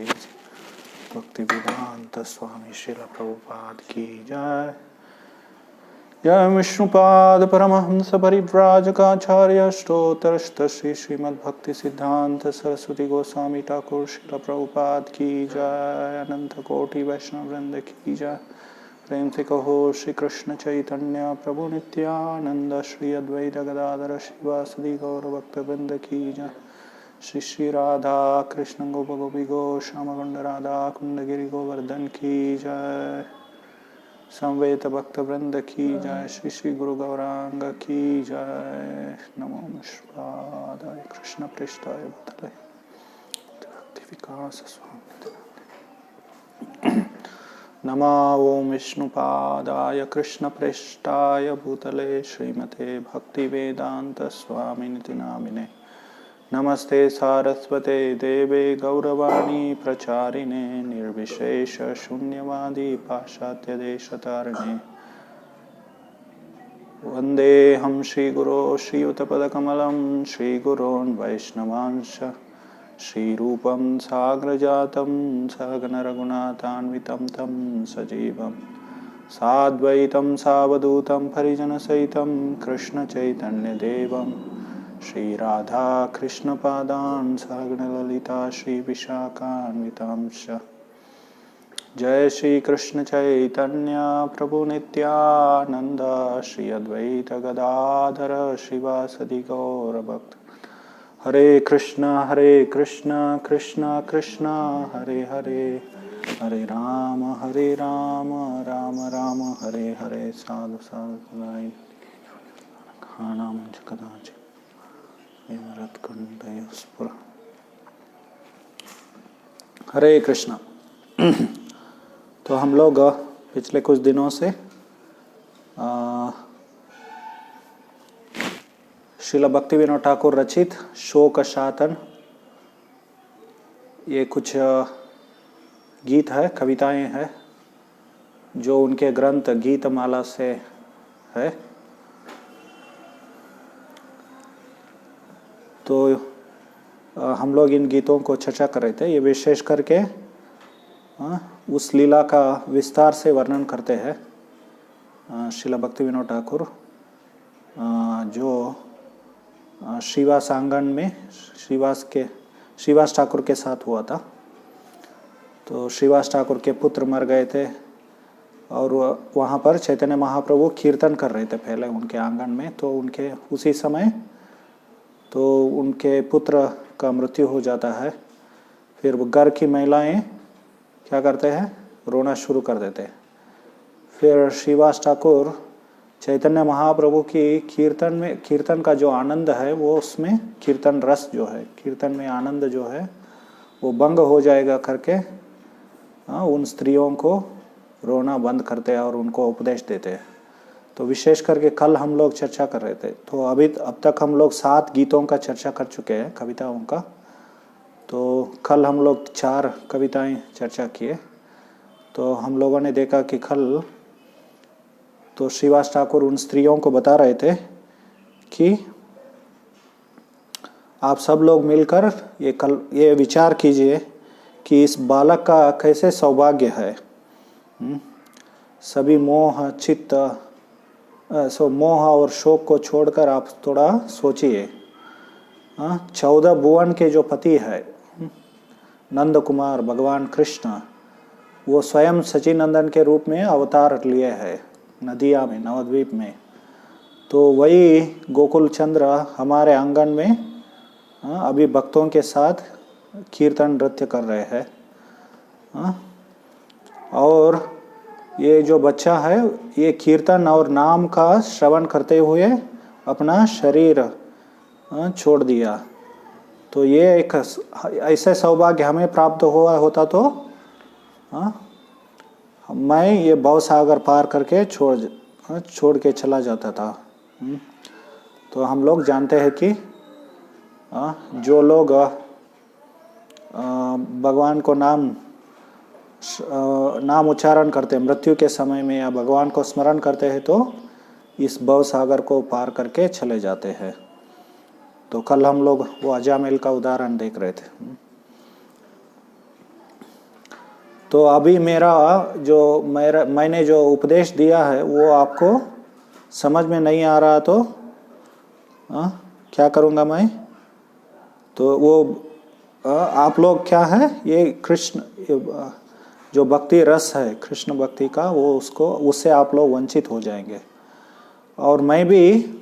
भक्ति वेदांत स्वामी श्रील प्रभुपाद की जय। जय विष्णुपाद परमहंस परिव्राजकाचार्य स्तोत्रस्त श्री श्रीमद्भक्ति सिद्धांत सरस्वती गोस्वामी ठाकुर श्रील प्रभुपाद की जय। अनंत कोटि वैष्णव वृंद की जय। प्रेम से कहो श्री कृष्ण चैतन्य प्रभु नित्यानंद श्री अद्वैत गदाधर शिवासदि गौर भक्त वृंद की जय। श्री श्री राधा कृष्ण गोप गोपी गो श्याम कुंड राधा कुंड गिरि गोवर्धन की जय। संवेद भक्त वृंद की जय। श्री श्री गुरु गौरांग की जय। नमो विष्णुपादाय कृष्ण पृष्ठाय भूतले भक्ति विकास स्वामी। नमो ओम विष्णुपादाय कृष्ण पृष्ठाय भूतले श्रीमते भक्ति वेदांत स्वामिनिति नामिने। नमस्ते सारस्वते देवे गौरवाणी प्रचारिणे निर्विशेष शून्यवादी पाश्चात्य देशतारिणे। वंदे हम श्रीगुरो श्रीयुतपदकमलं श्रीगुरोन् वैष्णवांश श्रीरूपं साग्रजातं सहगण रघुनाथान्वितं तं सजीवं साद्वैतं सावधूतं परिजनसहितं कृष्ण चैतन्य देवं श्री राधा कृष्ण पादान सहगण ललिता श्री विशाखान्वितांश। जय श्री कृष्ण चैतन्य प्रभु नित्यानंद श्री अद्वैत गदाधर शिवासदि गौर भक्त। हरे कृष्ण कृष्ण कृष्ण हरे हरे, हरे राम राम राम हरे हरे। साधु साधु खाना मुझ कदाचित हरे कृष्ण। तो हम लोग पिछले कुछ दिनों से श्रील भक्ति विनोद ठाकुर रचित शोक शातन, ये कुछ गीत है, कविताएं हैं जो उनके ग्रंथ गीतमाला से है। तो हम लोग इन गीतों को चर्चा कर रहे थे। ये विशेष करके उस लीला का विस्तार से वर्णन करते हैं श्रील भक्ति विनोद ठाकुर, जो श्रीवास आंगन में श्रीवास ठाकुर के साथ हुआ था। तो श्रीवास ठाकुर के पुत्र मर गए थे और वहाँ पर चैतन्य महाप्रभु कीर्तन कर रहे थे पहले उनके आंगन में। तो उनके उसी समय तो उनके पुत्र का मृत्यु हो जाता है। फिर वो घर की महिलाएं क्या करते हैं, रोना शुरू कर देते हैं। फिर श्रीवास ठाकुर चैतन्य महाप्रभु की कीर्तन का जो आनंद है वो उसमें कीर्तन रस जो है, कीर्तन में आनंद जो है वो भंग हो जाएगा करके उन स्त्रियों को रोना बंद करते हैं और उनको उपदेश देते हैं। तो विशेष करके कल हम लोग चर्चा कर रहे थे। तो अब तक हम लोग 7 गीतों का चर्चा कर चुके हैं, कविताओं का। तो कल हम लोग 4 कविताएं चर्चा किए। तो हम लोगों ने देखा कि कल तो श्रीवास ठाकुर उन स्त्रियों को बता रहे थे कि आप सब लोग मिलकर ये विचार कीजिए कि इस बालक का कैसे सौभाग्य है। सभी मोह और शोक को छोड़कर आप थोड़ा सोचिए। 14 भुवन के जो पति है नंद कुमार भगवान कृष्ण, वो स्वयं सचिनंदन के रूप में अवतार लिए हैं नदिया में, नवद्वीप में। तो वही गोकुल चंद्र हमारे आंगन में अभी भक्तों के साथ कीर्तन नृत्य कर रहे हैं। और ये जो बच्चा है ये कीर्तन और नाम का श्रवण करते हुए अपना शरीर छोड़ दिया। तो ये एक ऐसे सौभाग्य हमें प्राप्त हुआ होता तो मैं ये भवसागर पार करके छोड़ के चला जाता था। तो हम लोग जानते हैं कि जो लोग भगवान को नाम उच्चारण करते हैं मृत्यु के समय में या भगवान को स्मरण करते हैं तो इस भवसागर को पार करके चले जाते हैं। तो कल हम लोग वो अजामिल का उदाहरण देख रहे थे। तो अभी मैंने जो उपदेश दिया है वो आपको समझ में नहीं आ रहा तो क्या करूँगा मैं? तो वो आप लोग क्या है, ये कृष्ण जो भक्ति रस है कृष्ण भक्ति का, वो उससे आप लोग वंचित हो जाएंगे। और मैं भी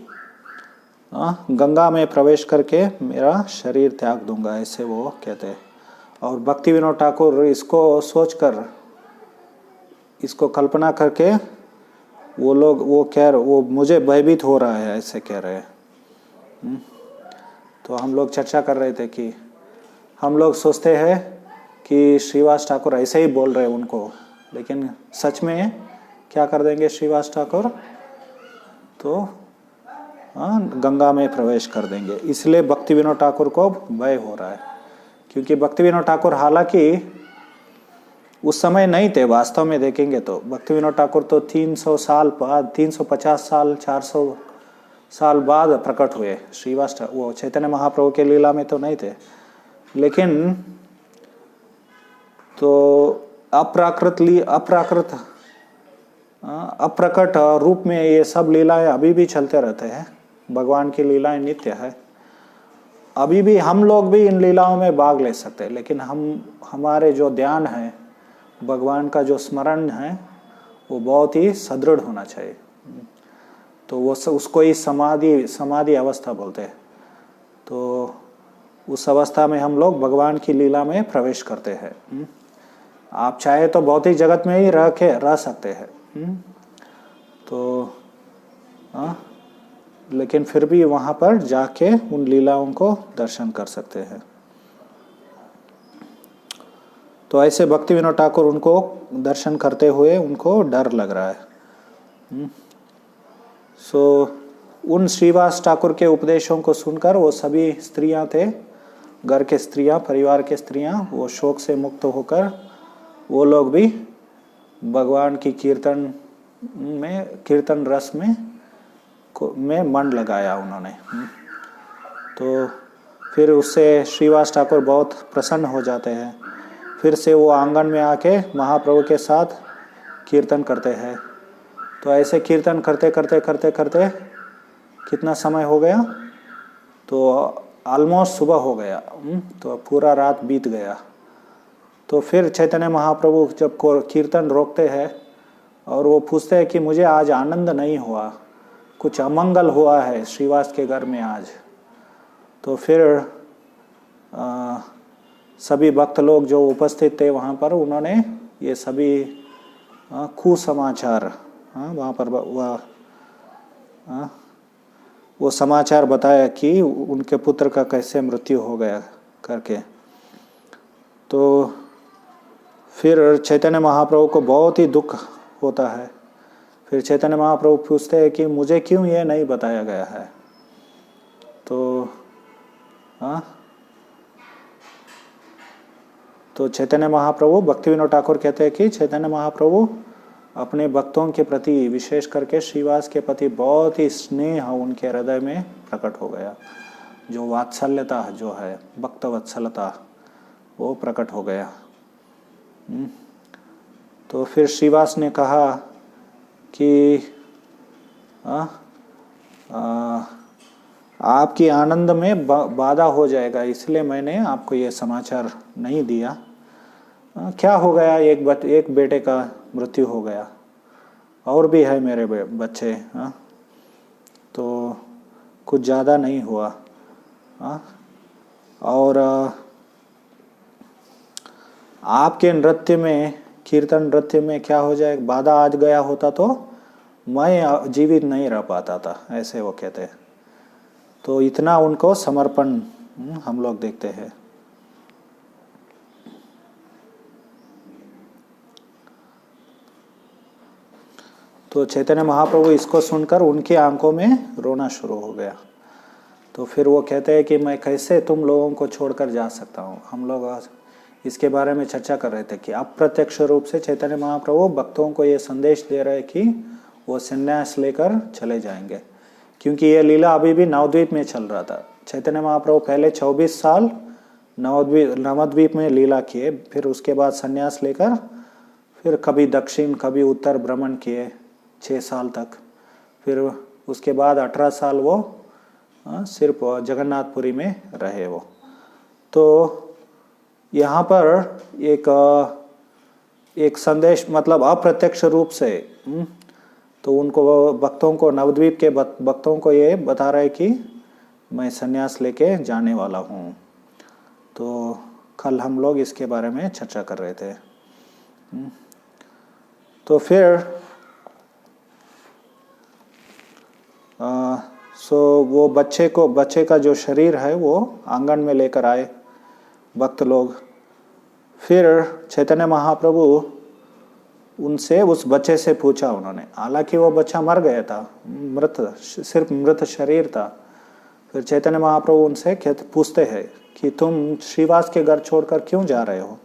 गंगा में प्रवेश करके मेरा शरीर त्याग दूंगा, ऐसे वो कहते हैं। और भक्ति विनोद ठाकुर इसको सोचकर, इसको कल्पना करके वो मुझे भयभीत हो रहा है, ऐसे कह रहे हैं। तो हम लोग चर्चा कर रहे थे कि हम लोग सोचते हैं कि श्रीवास ठाकुर ऐसे ही बोल रहे हैं उनको, लेकिन सच में क्या कर देंगे श्रीवास ठाकुर? तो गंगा में प्रवेश कर देंगे। इसलिए भक्ति विनोद ठाकुर को भय हो रहा है, क्योंकि भक्ति विनोद ठाकुर हालांकि उस समय नहीं थे, वास्तव में देखेंगे तो भक्ति विनोद ठाकुर तो 300 साल बाद, 350 साल 400 साल बाद प्रकट हुए। श्रीवास वो चैतन्य महाप्रभु के लीला में तो नहीं थे, लेकिन तो अप्रकट रूप में ये सब लीलाएं अभी भी चलते रहते हैं। भगवान की लीलाएं नित्य है, अभी भी हम लोग भी इन लीलाओं में भाग ले सकते हैं, लेकिन हमारे जो ध्यान है, भगवान का जो स्मरण है, वो बहुत ही सुदृढ़ होना चाहिए। तो वो उसको ही समाधि अवस्था बोलते हैं। तो उस अवस्था में हम लोग भगवान की लीला में प्रवेश करते हैं। आप चाहे तो भौतिक जगत में ही रह सकते हैं, तो लेकिन फिर भी वहाँ पर जाके उन लीलाओं को दर्शन कर सकते हैं। तो ऐसे भक्ति विनोद ठाकुर उनको दर्शन करते हुए उनको डर लग रहा है। उन श्रीवास ठाकुर के उपदेशों को सुनकर वो सभी स्त्रियां थे, घर के स्त्रियां, परिवार के स्त्रियां, वो शोक से मुक्त होकर वो लोग भी भगवान की कीर्तन रस में मन लगाया उन्होंने। तो फिर उससे श्रीवास ठाकुर बहुत प्रसन्न हो जाते हैं। फिर से वो आंगन में आके महाप्रभु के साथ कीर्तन करते हैं। तो ऐसे कीर्तन करते करते कितना समय हो गया? तो ऑलमोस्ट सुबह हो गया। तो पूरा रात बीत गया। तो फिर चैतन्य महाप्रभु जब कीर्तन रोकते हैं और वो पूछते हैं कि मुझे आज आनंद नहीं हुआ, कुछ अमंगल हुआ है श्रीवास के घर में आज। तो फिर सभी भक्त लोग जो उपस्थित थे वहाँ पर, उन्होंने ये सभी कुसमाचार वहाँ पर वो समाचार बताया कि उनके पुत्र का कैसे मृत्यु हो गया करके। तो फिर चैतन्य महाप्रभु को बहुत ही दुख होता है। फिर चैतन्य महाप्रभु पूछते हैं कि मुझे क्यों ये नहीं बताया गया है? तो चैतन्य महाप्रभु, भक्ति विनोद ठाकुर कहते हैं कि चैतन्य महाप्रभु अपने भक्तों के प्रति, विशेष करके श्रीवास के प्रति बहुत ही स्नेह उनके हृदय में प्रकट हो गया। जो वात्सल्यता जो है, भक्त वत्सलता, वो प्रकट हो गया। तो फिर श्रीवास ने कहा कि आपकी आनंद में बाधा हो जाएगा, इसलिए मैंने आपको ये समाचार नहीं दिया। क्या हो गया? एक बेटे का मृत्यु हो गया, और भी है मेरे बच्चे। तो कुछ ज़्यादा नहीं हुआ। और आपके नृत्य में, कीर्तन नृत्य में क्या हो जाए, बाधा आज गया होता तो मैं जीवित नहीं रह पाता था, ऐसे वो कहते हैं। तो इतना उनको समर्पण हम लोग देखते हैं। तो चैतन्य महाप्रभु इसको सुनकर उनकी आंखों में रोना शुरू हो गया। तो फिर वो कहते हैं कि मैं कैसे तुम लोगों को छोड़कर जा सकता हूँ। हम लोग इसके बारे में चर्चा कर रहे थे कि अप्रत्यक्ष रूप से चैतन्य महाप्रभु भक्तों को ये संदेश दे रहे कि वो संन्यास लेकर चले जाएंगे, क्योंकि ये लीला अभी भी नवद्वीप में चल रहा था। चैतन्य महाप्रभु पहले 24 साल नवद्वीप में लीला किए, फिर उसके बाद संन्यास लेकर फिर कभी दक्षिण कभी उत्तर भ्रमण किए 6 साल तक। फिर उसके बाद 18 साल वो सिर्फ जगन्नाथपुरी में रहे वो। तो यहाँ पर एक संदेश मतलब अप्रत्यक्ष रूप से तो उनको भक्तों को, नवद्वीप के भक्तों को ये बता रहा है कि मैं संन्यास लेके जाने वाला हूँ। तो कल हम लोग इसके बारे में चर्चा कर रहे थे। तो फिर वो बच्चे का जो शरीर है वो आंगन में लेकर आए भक्त लोग। फिर चैतन्य महाप्रभु उनसे, उस बच्चे से पूछा उन्होंने, हालांकि वो बच्चा मर गया था, सिर्फ मृत शरीर था। फिर चैतन्य महाप्रभु उनसे पूछते हैं कि तुम श्रीवास के घर छोड़कर क्यों जा रहे हो?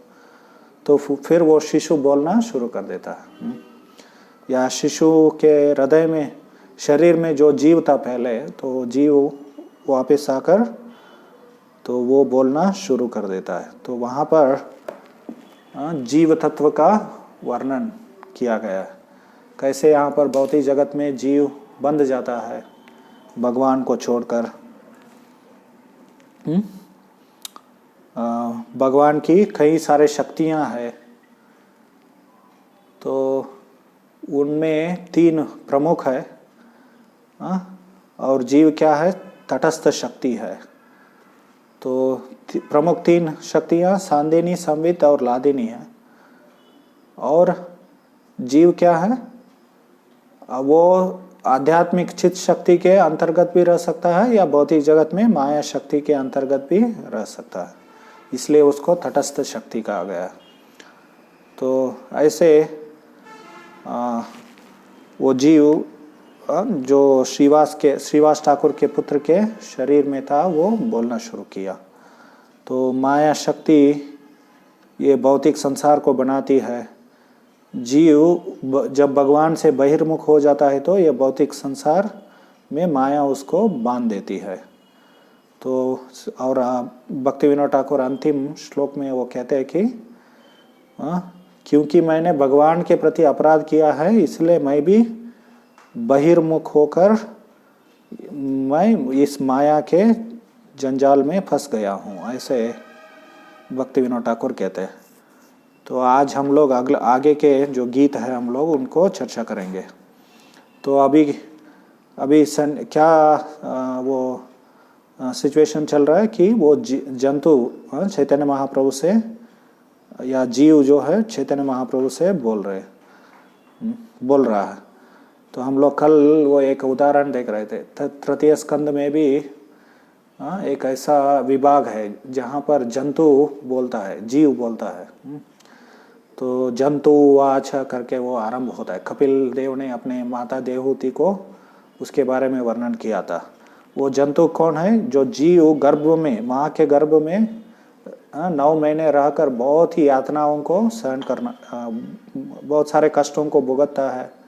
तो फिर वो शिशु बोलना शुरू कर देता है। या शिशु के हृदय में, शरीर में जो जीव था पहले, तो जीव वापस आकर तो वो बोलना शुरू कर देता है। तो वहाँ पर जीव तत्व का वर्णन किया गया है, कैसे यहाँ पर भौतिक जगत में जीव बंध जाता है भगवान को छोड़कर। भगवान की कई सारे शक्तियाँ हैं, तो उनमें 3 प्रमुख है। और जीव क्या है? तटस्थ शक्ति है। तो प्रमुख 3 शक्तियाँ सांदिनी, संवित और लादिनी है। और जीव क्या है? वो आध्यात्मिक चित्त शक्ति के अंतर्गत भी रह सकता है या भौतिक जगत में माया शक्ति के अंतर्गत भी रह सकता है, इसलिए उसको तटस्थ शक्ति कहा गया। तो ऐसे वो जीव जो श्रीवास ठाकुर के पुत्र के शरीर में था वो बोलना शुरू किया। तो माया शक्ति ये भौतिक संसार को बनाती है। जीव जब भगवान से बहिर्मुख हो जाता है तो ये भौतिक संसार में माया उसको बांध देती है। तो और भक्ति विनोद ठाकुर अंतिम श्लोक में वो कहते हैं कि क्योंकि मैंने भगवान के प्रति अपराध किया है, इसलिए मैं भी बहिर्मुख होकर मैं इस माया के जंजाल में फंस गया हूँ, ऐसे भक्ति विनोद ठाकुर कहते हैं। तो आज हम लोग आगे के जो गीत है हम लोग उनको चर्चा करेंगे। तो अभी क्या वो सिचुएशन चल रहा है कि वो जंतु चैतन्य महाप्रभु से या जीव जो है चैतन्य महाप्रभु से बोल रहा है। तो हम लोग कल वो एक उदाहरण देख रहे थे। तृतीय स्कंद में भी एक ऐसा विभाग है जहाँ पर जंतु बोलता है, जीव बोलता है। तो जंतु वाच करके वो आरंभ होता है। कपिल देव ने अपने माता देवहूति को उसके बारे में वर्णन किया था। वो जंतु कौन है? जो जीव गर्भ में, माँ के गर्भ में 9 महीने रहकर बहुत ही यातनाओं को सहन करना, बहुत सारे कष्टों को भुगतता है।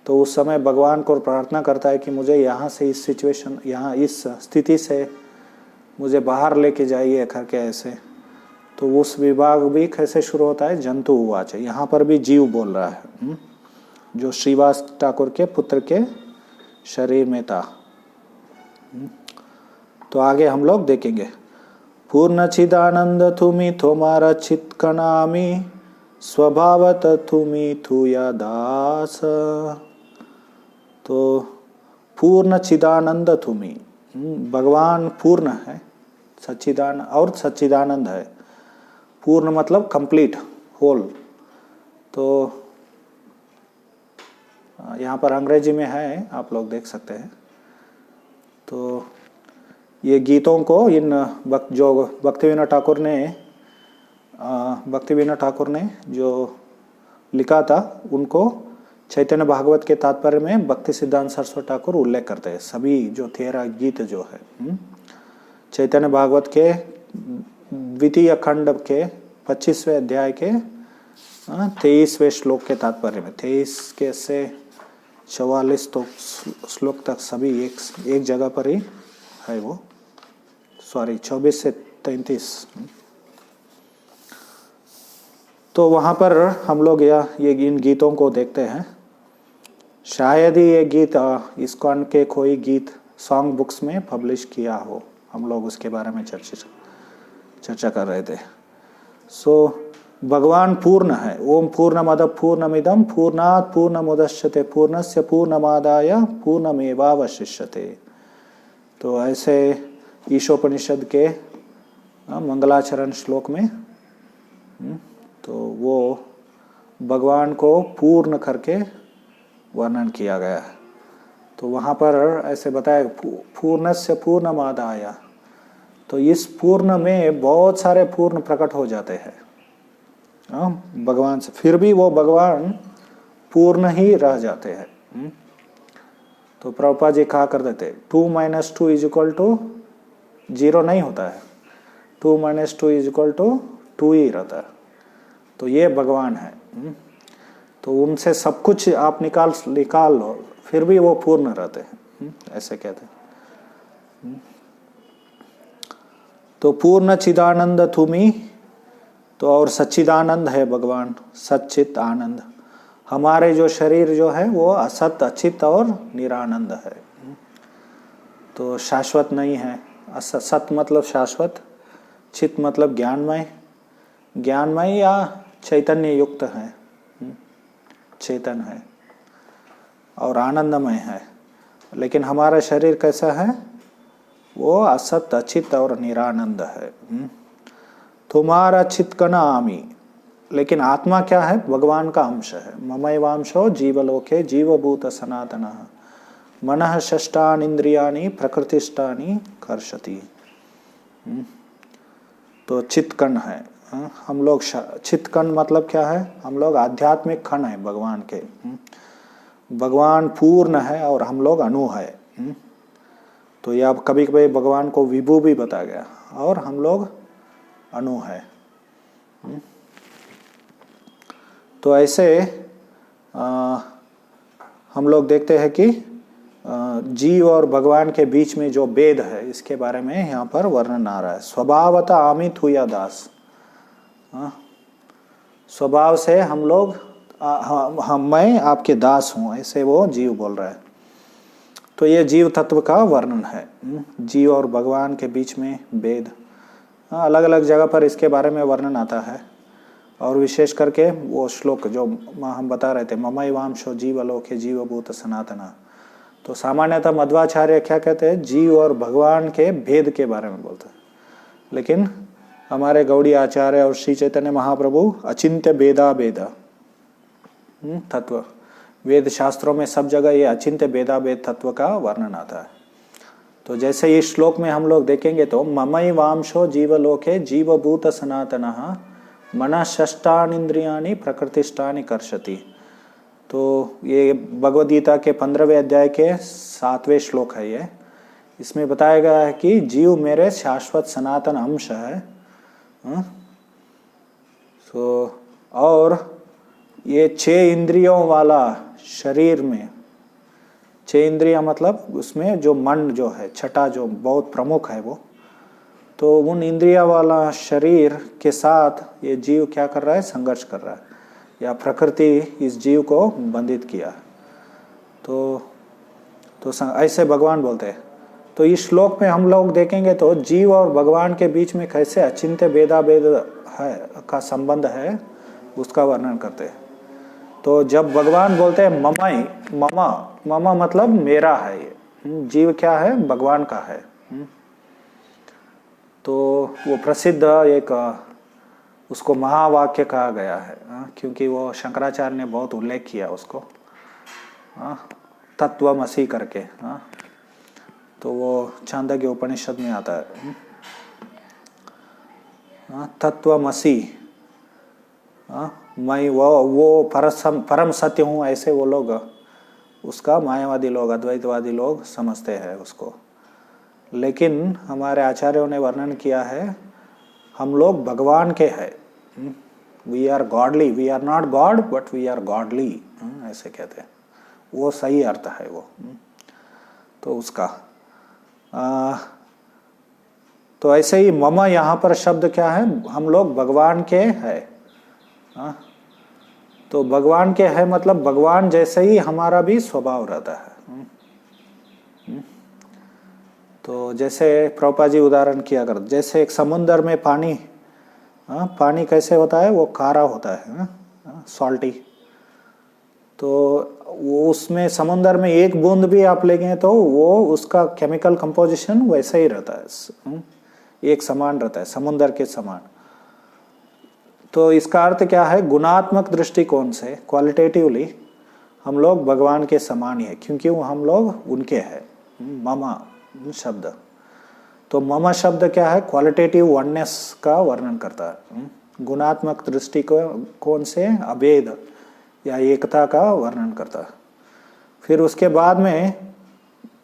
तो उस समय भगवान को प्रार्थना करता है कि मुझे यहाँ से इस सिचुएशन, यहाँ इस स्थिति से मुझे बाहर लेके जाइए करके ऐसे। तो उस विभाग भी कैसे शुरू होता है? जंतु उवाच। यहाँ पर भी जीव बोल रहा है जो श्रीवास ठाकुर के पुत्र के शरीर में था। तो आगे हम लोग देखेंगे। पूर्ण चिदानंद तुमी तुम्हारा चित कणामी, स्वभावत तुमी थुया दास। तो पूर्ण चिदानंद तुमी, भगवान पूर्ण है, सच्चिदानंद और सच्चिदानंद है। पूर्ण मतलब कंप्लीट, होल। तो यहाँ पर अंग्रेजी में है, आप लोग देख सकते हैं। तो ये गीतों को जो भक्ति विनोद ठाकुर ने जो लिखा था उनको चैतन्य भागवत के तात्पर्य में भक्ति सिद्धांत सरस्वती ठाकुर उल्लेख करते हैं। सभी जो 13 गीत जो है चैतन्य भागवत के द्वितीय खंड के 25वें अध्याय के 23वें श्लोक के तात्पर्य में, 23 के से 44 तो श्लोक तक सभी एक जगह पर ही है वो, 24 से 33। तो वहाँ पर हम लोग ये इन गीतों को देखते हैं। शायद ही ये गीत इस्कॉन के कोई गीत सॉन्ग बुक्स में पब्लिश किया हो, हम लोग उसके बारे में चर्चा कर रहे थे। भगवान पूर्ण है। ओम पूर्णमद पूर्णमिदं पूर्णात् पूर्णमुदच्यते पूर्णस्य पूर्णमादाय पूर्णमेवावशिष्यते। तो ऐसे ईशोपनिषद के मंगलाचरण श्लोक में तो वो भगवान को पूर्ण करके वर्णन किया गया है। तो वहाँ पर ऐसे बताया पूर्णस्य पूर्णमादाय, तो इस पूर्ण में बहुत सारे पूर्ण प्रकट हो जाते हैं भगवान से, फिर भी वो भगवान पूर्ण ही रह जाते हैं। तो प्रभुपाद जी कहा करते थे 2 - 2 = 0 नहीं होता है, 2 - 2 = 2 ही रहता है। तो ये भगवान है। तो उनसे सब कुछ आप निकाल लो, फिर भी वो पूर्ण रहते हैं, ऐसे कहते हैं। तो पूर्ण चिदानंद तुम्ही, तो और सच्चिदानंद है भगवान, सच्चित आनंद। हमारे जो शरीर जो है वो असत, अचित और निरानंद है। तो शाश्वत नहीं है। सत मतलब शाश्वत, चित मतलब ज्ञानमय, ज्ञानमय या चैतन्य युक्त है, चेतन है और आनंदमय है। लेकिन हमारा शरीर कैसा है? वो असत, अचित और निरानंद है। तुम्हारा चित कना आमी, लेकिन आत्मा क्या है? भगवान का अंश है। ममैवांशो जीवलोके जीवभूत सनातनः मनः षष्ठानि इंद्रियाणि प्रकृतिष्ठानि कर्षति। तो चित्कण है हम लोग। चित्कण मतलब क्या है? हम लोग आध्यात्मिक कण है भगवान के। भगवान पूर्ण है और हम लोग अणु है। तो ये अब कभी कभी भगवान को विभु भी बताया गया, और हम लोग अणु है। तो ऐसे हम लोग देखते हैं कि जीव और भगवान के बीच में जो भेद है, इसके बारे में यहाँ पर वर्णन आ रहा है। स्वभावतः आमी थूया दास, स्वभाव से हम लोग मैं आपके दास हूँ, ऐसे वो जीव बोल रहा है। तो ये जीव तत्व का वर्णन है। जीव और भगवान के बीच में भेद अलग अलग जगह पर इसके बारे में वर्णन आता है। और विशेष करके वो श्लोक जो हम बता रहे थे, ममैवांशो जीवलोके जीवभूत सनातना। तो सामान्यतः मध्वाचार्य क्या कहते हैं? जीव और भगवान के भेद के बारे में बोलते हैं। लेकिन हमारे गौड़ी आचार्य और श्री चैतन्य महाप्रभु अचिंत्य भेदा भेद तत्व, वेद शास्त्रों में सब जगह ये अचिंत्य भेदा भेद तत्व का वर्णन आता है। तो जैसे इस श्लोक में हम लोग देखेंगे तो ममैवांशो जीवलोके जीवभूत सनातनः मनः षष्ठानि इंद्रियाणि प्रकृतिष्ठानि कर्षति। तो ये भगवद गीता के 15वें अध्याय के 7वें श्लोक है ये। इसमें बताया गया है कि जीव मेरे शाश्वत सनातन अंश है। और ये 6 इंद्रियों वाला शरीर में, 6 इंद्रियां मतलब उसमें जो मन जो है, छठा जो बहुत प्रमुख है वो, तो उन इंद्रिया वाला शरीर के साथ ये जीव क्या कर रहा है? संघर्ष कर रहा है, या प्रकृति इस जीव को बंधित किया। तो ऐसे भगवान बोलते हैं। तो इस श्लोक में हम लोग देखेंगे तो जीव और भगवान के बीच में कैसे अचिंत्य भेदा भेद है का संबंध है, उसका वर्णन करते हैं। तो जब भगवान बोलते हैं ममई, ममा मतलब मेरा है, ये जीव क्या है? भगवान का है। तो वो प्रसिद्ध एक उसको महावाक्य कहा गया है, क्योंकि वो शंकराचार्य ने बहुत उल्लेख किया उसको, तत्वमसि करके। तो वो छांदोग्य उपनिषद में आता है, तत्वमसि, मैं वो परम सत्य हूँ, ऐसे वो लोग उसका मायावादी लोग, अद्वैतवादी लोग समझते हैं उसको। लेकिन हमारे आचार्यों ने वर्णन किया है हम लोग भगवान के हैं। We are godly, we are not god but we are godly, ऐसे कहते हैं। वो सही अर्थ है वो। तो उसका तो ऐसे ही मम यहाँ पर शब्द क्या है? हम लोग भगवान के हैं। हाँ, तो भगवान के है मतलब भगवान जैसे ही हमारा भी स्वभाव रहता है। तो जैसे प्रभुपाद जी उदाहरण किया कर, जैसे एक समुद्र में पानी, पानी कैसे होता है, वो खारा होता है, सॉल्टी। तो वो उसमें समुद्र में एक बूंद भी आप लेंगे तो वो उसका केमिकल कंपोजिशन वैसा ही रहता है, एक समान रहता है, समुद्र के समान। तो इसका अर्थ क्या है, गुणात्मक दृष्टिकोण से क्वालिटेटिवली हम लोग भगवान के समान ही है, क्योंकि वो हम लोग उनके हैं। ममा शब्द, तो ममा शब्द क्या है, क्वालिटेटिव वननेस का वर्णन करता है। गुणात्मक दृष्टिकोण से अभेद या एकता का वर्णन करता है। फिर उसके बाद में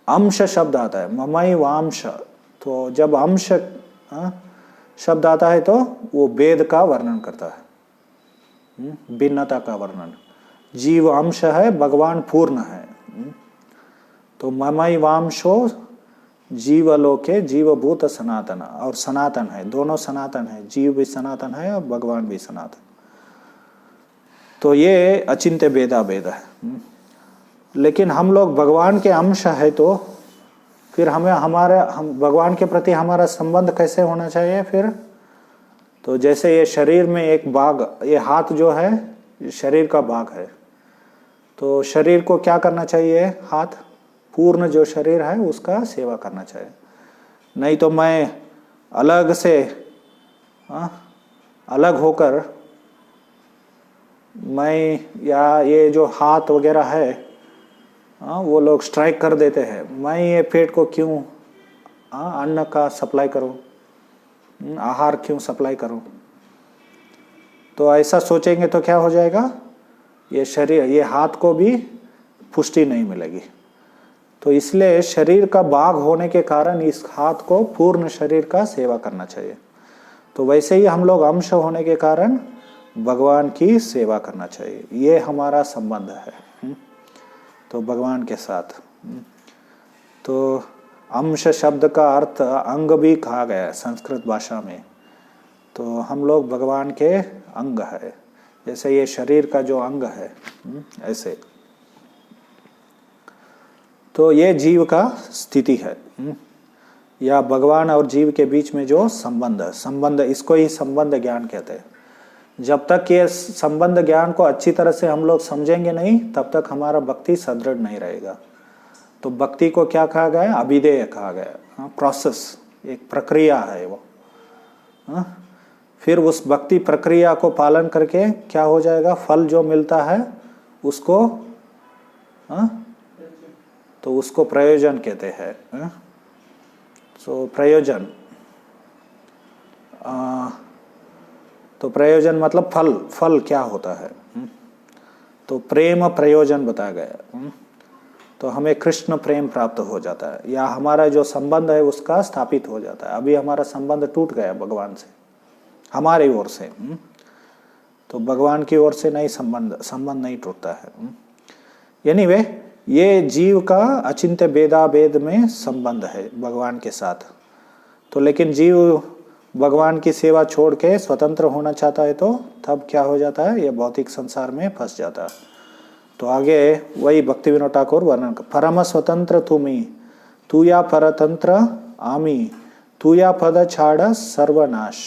अंश शब्द आता है, ममई वांश। तो जब अंश शब्द आता है तो वो भेद का वर्णन करता है, भिन्नता का वर्णन। जीव अंश है, भगवान पूर्ण है। तो ममई वांशो जीवलोके जीवभूत सनातन, और सनातन है, दोनों सनातन है, जीव भी सनातन है और भगवान भी सनातन। तो ये अचिंत्य भेदा भेद है। लेकिन हम लोग भगवान के अंश है, तो फिर हम भगवान के प्रति हमारा संबंध कैसे होना चाहिए फिर? तो जैसे ये शरीर में एक भाग, ये हाथ जो है शरीर का भाग है, तो शरीर को क्या करना चाहिए? हाथ पूर्ण जो शरीर है उसका सेवा करना चाहिए। नहीं तो मैं अलग से अलग होकर मैं, या ये जो हाथ वगैरह है वो लोग स्ट्राइक कर देते हैं, मैं ये पेट को क्यों अन्न का सप्लाई करूं, आहार क्यों सप्लाई करूं? तो ऐसा सोचेंगे तो क्या हो जाएगा, ये शरीर, ये हाथ को भी पुष्टि नहीं मिलेगी। तो इसलिए शरीर का भाग होने के कारण इस हाथ को पूर्ण शरीर का सेवा करना चाहिए। तो वैसे ही हम लोग अंश होने के कारण भगवान की सेवा करना चाहिए। ये हमारा संबंध है तो भगवान के साथ। तो अंश शब्द का अर्थ अंग भी कहा गया है संस्कृत भाषा में। तो हम लोग भगवान के अंग है, जैसे ये शरीर का जो अंग है ऐसे। तो ये जीव का स्थिति है, या भगवान और जीव के बीच में जो संबंध है, संबंध, इसको ही संबंध ज्ञान कहते हैं। जब तक ये संबंध ज्ञान को अच्छी तरह से हम लोग समझेंगे नहीं, तब तक हमारा भक्ति सदृढ़ नहीं रहेगा। तो भक्ति को क्या कहा गया? अभिधेय कहा गया, प्रोसेस, एक प्रक्रिया है वो। फिर उस भक्ति प्रक्रिया को पालन करके क्या हो जाएगा? फल जो मिलता है उसको तो उसको प्रयोजन कहते हैं। सो प्रयोजन, तो प्रयोजन मतलब फल, फल क्या होता है? तो प्रेम प्रयोजन बताया गया। तो हमें कृष्ण प्रेम प्राप्त हो जाता है, या हमारा जो संबंध है उसका स्थापित हो जाता है। अभी हमारा संबंध टूट गया भगवान से, हमारी ओर से। तो भगवान की ओर से नहीं, संबंध नहीं टूटता है। एनीवे, ये जीव का अचिंत्य भेदा भेद में संबंध है भगवान के साथ। तो लेकिन जीव भगवान की सेवा छोड़ के स्वतंत्र होना चाहता है, तो तब क्या हो जाता है? ये भौतिक संसार में फंस जाता है। तो आगे वही भक्ति विनोद ठाकुर वर्णन कर, परम स्वतंत्र तुमी, तू या परतंत्र आमी, तू या पद छाड़ सर्वनाश।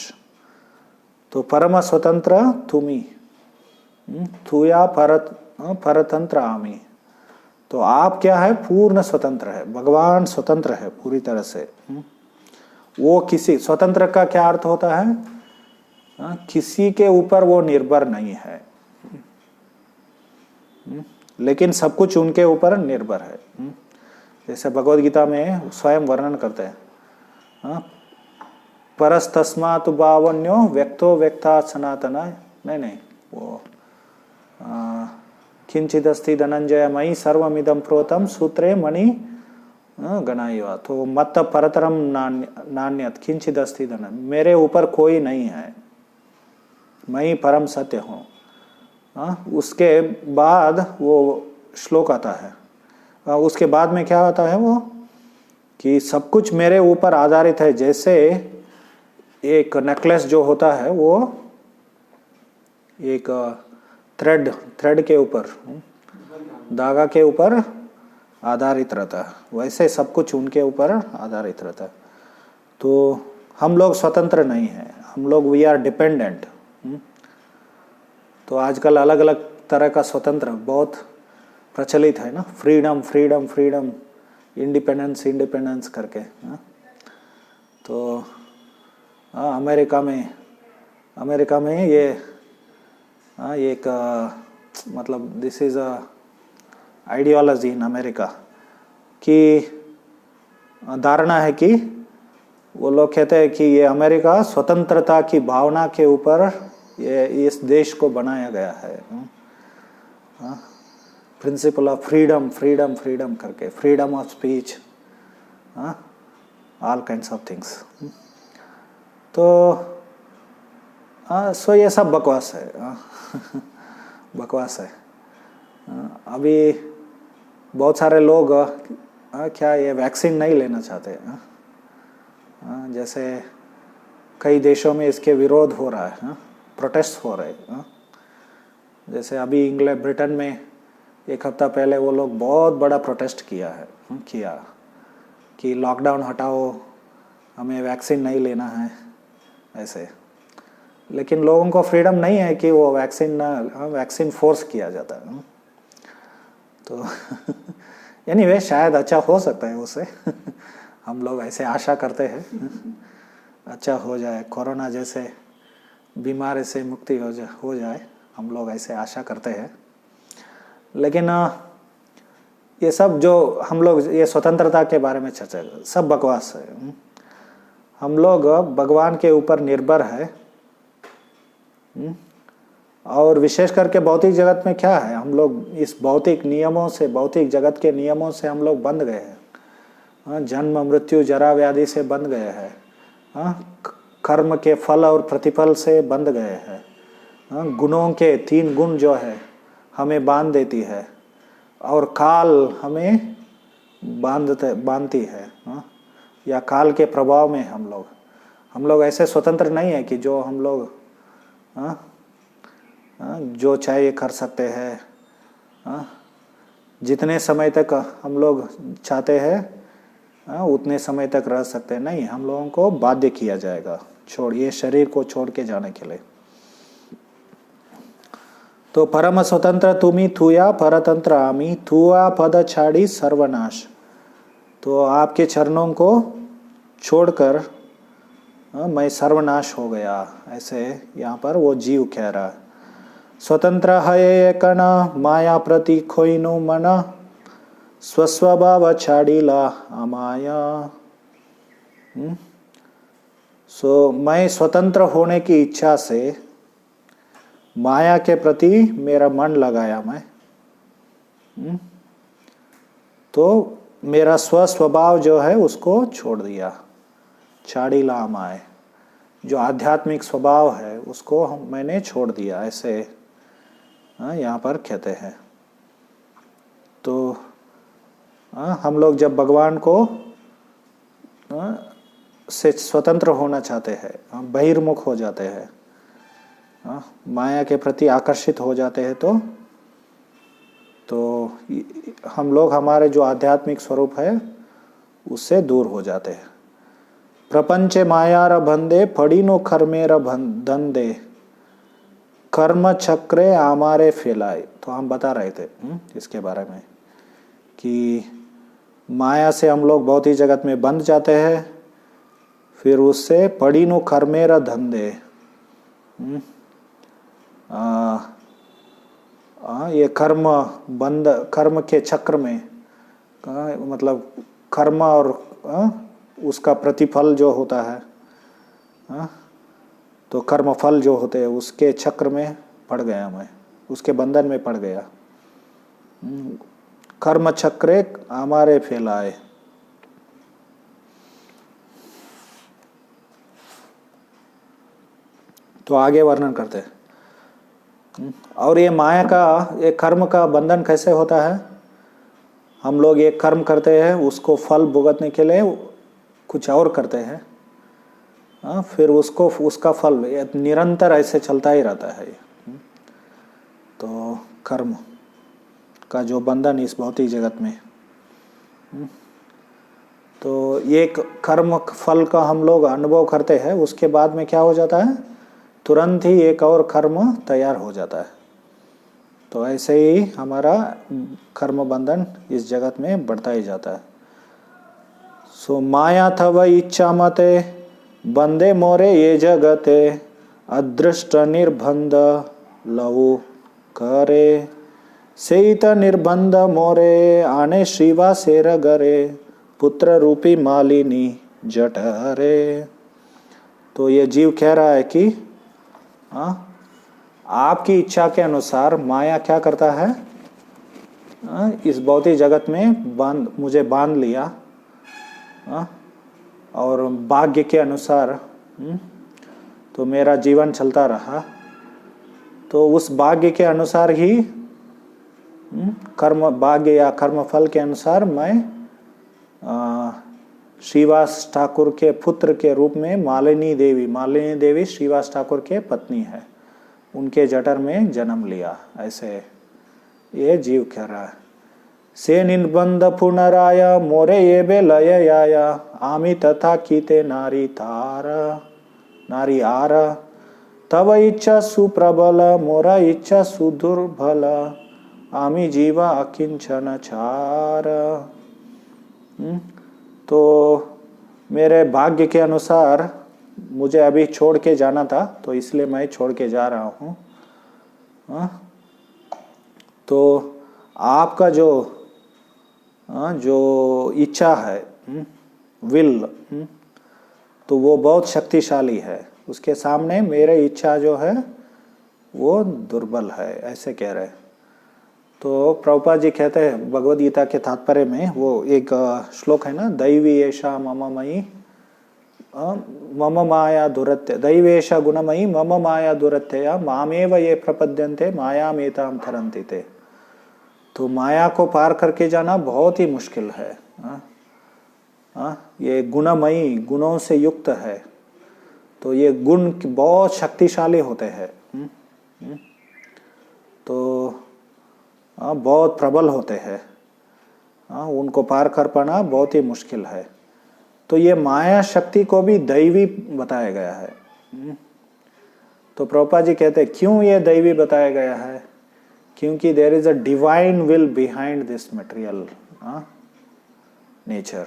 तो परम स्वतंत्र तुमी, तू या परतंत्र आमी। तो आप क्या है? पूर्ण स्वतंत्र है, भगवान स्वतंत्र है पूरी तरह से। वो किसी, स्वतंत्र का क्या अर्थ होता है? किसी के ऊपर वो निर्भर नहीं है, लेकिन सब कुछ उनके ऊपर निर्भर है। जैसे भगवद गीता में स्वयं वर्णन करते हैं, परस्तस्मात् भावन्यो व्यक्तो व्यक्ता सनातन, नहीं वो किंचिदस्ति धनंजय मयि सर्वमिदं प्रोतम सूत्रे मणि गणाइवा। तो मत परतरम नान्यत किंचिदस्ति धन, मेरे ऊपर कोई नहीं है, मैं ही परम सत्य हूँ। उसके बाद वो श्लोक आता है, उसके बाद में क्या आता है वो, कि सब कुछ मेरे ऊपर आधारित है। जैसे एक नेकलेस जो होता है वो एक थ्रेड थ्रेड के ऊपर, धागा के ऊपर आधारित रहता है, वैसे सब कुछ उनके ऊपर आधारित रहता है। तो हम लोग स्वतंत्र नहीं हैं, हम लोग वी आर डिपेंडेंट। तो आजकल अलग अलग तरह का स्वतंत्र बहुत प्रचलित है ना, freedom freedom freedom, independence independence करके। तो अमेरिका में ये एक मतलब this is a ideology in America कि धारणा है कि वो लोग कहते हैं कि ये अमेरिका स्वतंत्रता की भावना के ऊपर ये इस देश को बनाया गया है, principle of freedom freedom freedom करके, freedom of speech, all kinds of things. तो सो ये सब बकवास है, बकवास है। अभी बहुत सारे लोग क्या ये वैक्सीन नहीं लेना चाहते, जैसे कई देशों में इसके विरोध हो रहा है, प्रोटेस्ट हो रहे हैं। जैसे अभी इंग्लैंड ब्रिटेन में एक हफ्ता पहले वो लोग बहुत बड़ा प्रोटेस्ट किया कि लॉकडाउन हटाओ, हमें वैक्सीन नहीं लेना है ऐसे। लेकिन लोगों को फ्रीडम नहीं है कि वो वैक्सीन फोर्स किया जाता है। तो एनीवे शायद अच्छा हो सकता है उससे। हम लोग ऐसे आशा करते हैं अच्छा हो जाए, कोरोना जैसे बीमारी से मुक्ति हो जाए, हम लोग ऐसे आशा करते हैं। लेकिन ये सब जो हम लोग ये स्वतंत्रता के बारे में चर्चा सब बकवास है। हम लोग भगवान के ऊपर निर्भर है, और विशेष करके भौतिक जगत में क्या है, हम लोग इस भौतिक नियमों से, भौतिक जगत के नियमों से हम लोग बंध गए हैं। जन्म मृत्यु जरा व्याधि से बंध गए हैं, कर्म के फल और प्रतिफल से बंध गए हैं। गुणों के 3 गुण जो है हमें बांध देती है, और काल हमें बांधती है, या काल के प्रभाव में हम लोग ऐसे स्वतंत्र नहीं है कि जो हम लोग जो चाहे कर सकते हैं, जितने समय तक हम लोग चाहते हैं उतने समय तक रह सकते हैं। नहीं, हम लोगों को बाध्य किया जाएगा ये शरीर को छोड़ के जाने के लिए। तो परम स्वतंत्र तुम्ही थुया परतंत्र आमी, थुआ पद छाड़ी सर्वनाश। तो आपके चरणों को छोड़कर मैं सर्वनाश हो गया, ऐसे यहाँ पर वो जीव कह रहा है। स्वतंत्र है कण माया प्रति खोइनु मन, स्वस्वभाव छाड़ीला अमाया। सो मैं स्वतंत्र होने की इच्छा से माया के प्रति मेरा मन लगाया मैं, तो मेरा स्वस्वभाव जो है उसको छोड़ दिया। छाड़ीला अमाय, जो आध्यात्मिक स्वभाव है उसको मैंने छोड़ दिया, ऐसे यहाँ पर कहते हैं। तो हम लोग जब भगवान को से स्वतंत्र होना चाहते हैं, बहिर्मुख हो जाते हैं, माया के प्रति आकर्षित हो जाते हैं, तो हम लोग हमारे जो आध्यात्मिक स्वरूप है उससे दूर हो जाते हैं। प्रपंचे मायार बंदे फड़ीनो खर्मेर धंधे, कर्म चक्रे आमारे फैलाए। तो हम बता रहे थे इसके बारे में कि माया से हम लोग भौतिक जगत में बंध जाते हैं, फिर उससे पड़ीनो कर्मेर धंधे, ये कर्म के चक्र में, मतलब कर्म और उसका प्रतिफल जो होता है, तो कर्म फल जो होते हैं उसके चक्र में पड़ गया मैं, उसके बंधन में पड़ गया। कर्म चक्रे हमारे फैलाए। तो आगे वर्णन करते हैं। और ये माया का, ये कर्म का बंधन कैसे होता है? हम लोग एक कर्म करते हैं, उसको फल भुगतने के लिए कुछ और करते हैं, फिर उसका फल निरंतर ऐसे चलता ही रहता है। तो कर्म का जो बंधन इस भौतिक जगत में, तो एक कर्म फल का हम लोग अनुभव करते हैं, उसके बाद में क्या हो जाता है, तुरंत ही एक और कर्म तैयार हो जाता है। तो ऐसे ही हमारा कर्म बंधन इस जगत में बढ़ता ही जाता है। सो माया थव इच्छा मते बंदे मोरे ये जगते अदृष्ट निर्बंध लवु करे सेत निर्बंध मोरे आने श्रीवा सेर गरे पुत्र रूपी मालिनी जठरे। तो ये जीव कह रहा है कि आपकी इच्छा के अनुसार माया क्या करता है, इस भौतिक जगत में मुझे बांध लिया, और भाग्य के अनुसार तो मेरा जीवन चलता रहा। तो उस भाग्य के अनुसार ही कर्म भाग्य या कर्म फल के अनुसार मैं श्रीवास ठाकुर के पुत्र के रूप में मालिनी देवी श्रीवास ठाकुर के पत्नी है, उनके जठर में जन्म लिया। ऐसे ये जीव कह रहा है। से निर्बंध पुनराय मोरे ये बे लय आया आमी तथा कीते नारी आर तव इच्छा सुप्रबल मोरा इच्छा सुदुर्बल आमी जीवा अकिंचन चार। तो मेरे भाग्य के अनुसार मुझे अभी छोड़ के जाना था, तो इसलिए मैं छोड़ के जा रहा हूँ। तो आपका जो इच्छा है, विल, तो वो बहुत शक्तिशाली है, उसके सामने मेरे इच्छा जो है वो दुर्बल है, ऐसे कह रहे हैं। तो प्रभुपाद जी कहते हैं भगवद गीता के तात्पर्य में, वो एक श्लोक है ना, दैवी एषा मम मयि मम माया दुरत्य दैवेश गुणमयी मम माया दुरत्यया मामेव ये प्रपद्यन्ते मायामेतां तरन्ति ते। तो माया को पार करके जाना बहुत ही मुश्किल है। ये गुणमयी, गुणों से युक्त है, तो ये गुण बहुत शक्तिशाली होते हैं, तो बहुत प्रबल होते हैं, उनको पार कर पाना बहुत ही मुश्किल है। तो ये माया शक्ति को भी दैवी बताया गया है। तो प्रभुपाद जी कहते हैं क्यों ये दैवी बताया गया है, क्योंकि there is a divine will behind this material nature.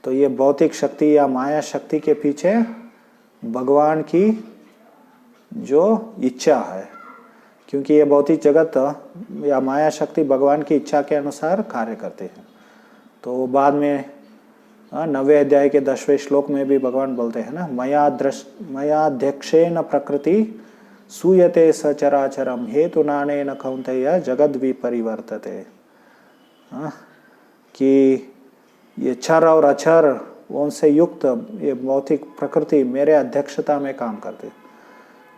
तो ये भौतिक शक्ति या माया शक्ति के पीछे भगवान की जो इच्छा है, क्योंकि ये भौतिक जगत या माया शक्ति भगवान की इच्छा के अनुसार कार्य करते हैं। तो बाद में 9वें अध्याय के 10वें श्लोक में भी भगवान बोलते हैं ना, मयाध्यक्षेन प्रकृति सूयते सचराचरम हेतु नानेन कौन्तेय जगद विपरिवर्तते। कि ये क्षर और अक्षर उनसे युक्त ये भौतिक प्रकृति मेरे अध्यक्षता में काम करते।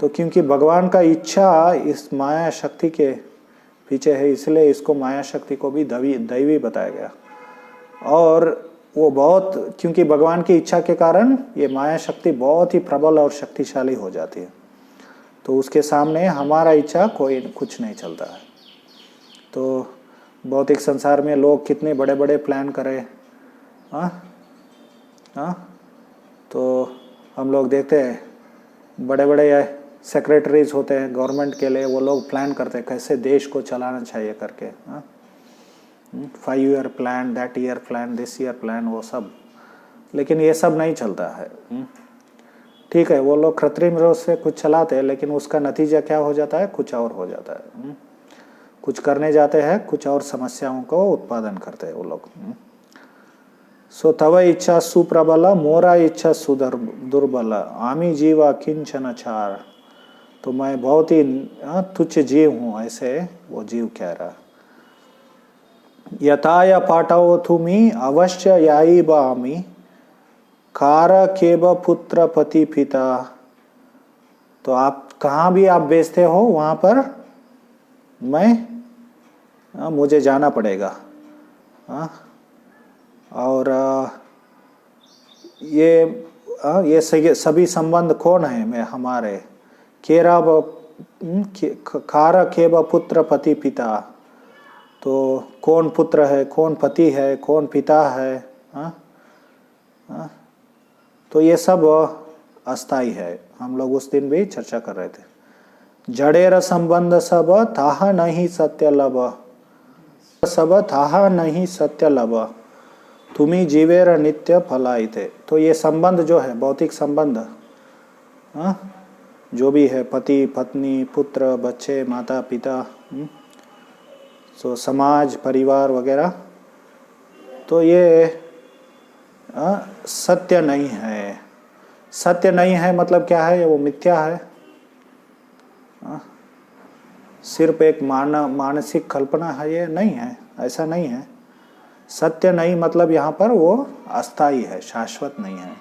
तो क्योंकि भगवान का इच्छा इस माया शक्ति के पीछे है, इसलिए इसको माया शक्ति को भी दैवी बताया गया। और वो बहुत, क्योंकि भगवान की इच्छा के कारण ये माया शक्ति बहुत ही प्रबल और शक्तिशाली हो जाती है, तो उसके सामने हमारा इच्छा कोई कुछ नहीं चलता है। तो भौतिक संसार में लोग कितने बड़े बड़े प्लान करें, तो हम लोग देखते हैं बड़े बड़े सेक्रेटरीज होते हैं गवर्नमेंट के लिए, वो लोग प्लान करते हैं कैसे देश को चलाना चाहिए करके, 5 year plan, that year plan, this year plan, वो सब। लेकिन ये सब नहीं चलता है। ठीक है, वो लोग कृत्रिम रूप से कुछ चलाते हैं, लेकिन उसका नतीजा क्या हो जाता है, कुछ और हो जाता है। कुछ करने जाते हैं, कुछ और समस्याओं को उत्पादन करते हैं वो लोग। सो तव इच्छा सुप्रबल मोरा इच्छा सुदुर्बल आमी जीवा किंचन चार। तो मैं बहुत ही तुच्छ जीव हूँ, ऐसे वो जीव कह रहा। यथाय पाठो तुमी अवश्य याई बामी कार केब पुत्र पति पिता। तो आप कहाँ भी आप बेचते हो वहाँ पर मुझे जाना पड़ेगा। और ये सभी संबंध कौन है, मैं हमारे केरा खार खेब पुत्र पति पिता, तो कौन पुत्र है, कौन पति है, कौन पिता है, तो ये सब अस्थाई है। हम लोग उस दिन भी चर्चा कर रहे थे। जड़ेर संबंध सब ताहा नहीं सत्य लब, सब ताहा नहीं सत्य लब, तुम्ही जीवेर नित्य फलाई थे। तो ये संबंध जो है, भौतिक संबंध, जो भी है, पति पत्नी पुत्र बच्चे माता पिता, तो समाज परिवार वगैरह, तो ये सत्य नहीं है। सत्य नहीं है मतलब क्या है? वो मिथ्या है, सिर्फ एक मानसिक कल्पना है, ये नहीं है, ऐसा नहीं है। सत्य नहीं मतलब यहाँ पर वो अस्थाई है, शाश्वत नहीं है।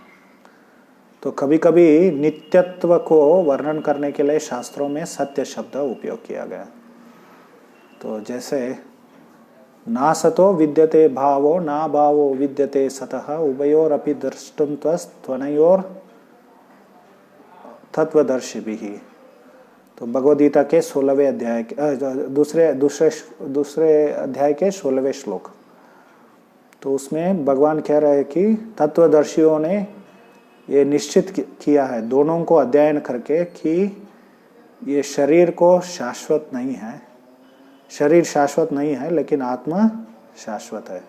तो कभी कभी नित्यत्व को वर्णन करने के लिए शास्त्रों में सत्य शब्द उपयोग किया गया। तो जैसे ना सतो विद्यते भावो ना भावो विद्यते सतः उभयोरपि द्रष्टुम त्वनयोर तत्वदर्शिभिः। तो भगवद गीता के 16वें अध्याय दूसरे अध्याय के 16वें श्लोक, तो उसमें भगवान कह रहे हैं कि तत्वदर्शियों ने ये निश्चित किया है दोनों को अध्ययन करके कि ये शरीर को शाश्वत नहीं है, शरीर शाश्वत नहीं है, लेकिन आत्मा शाश्वत है।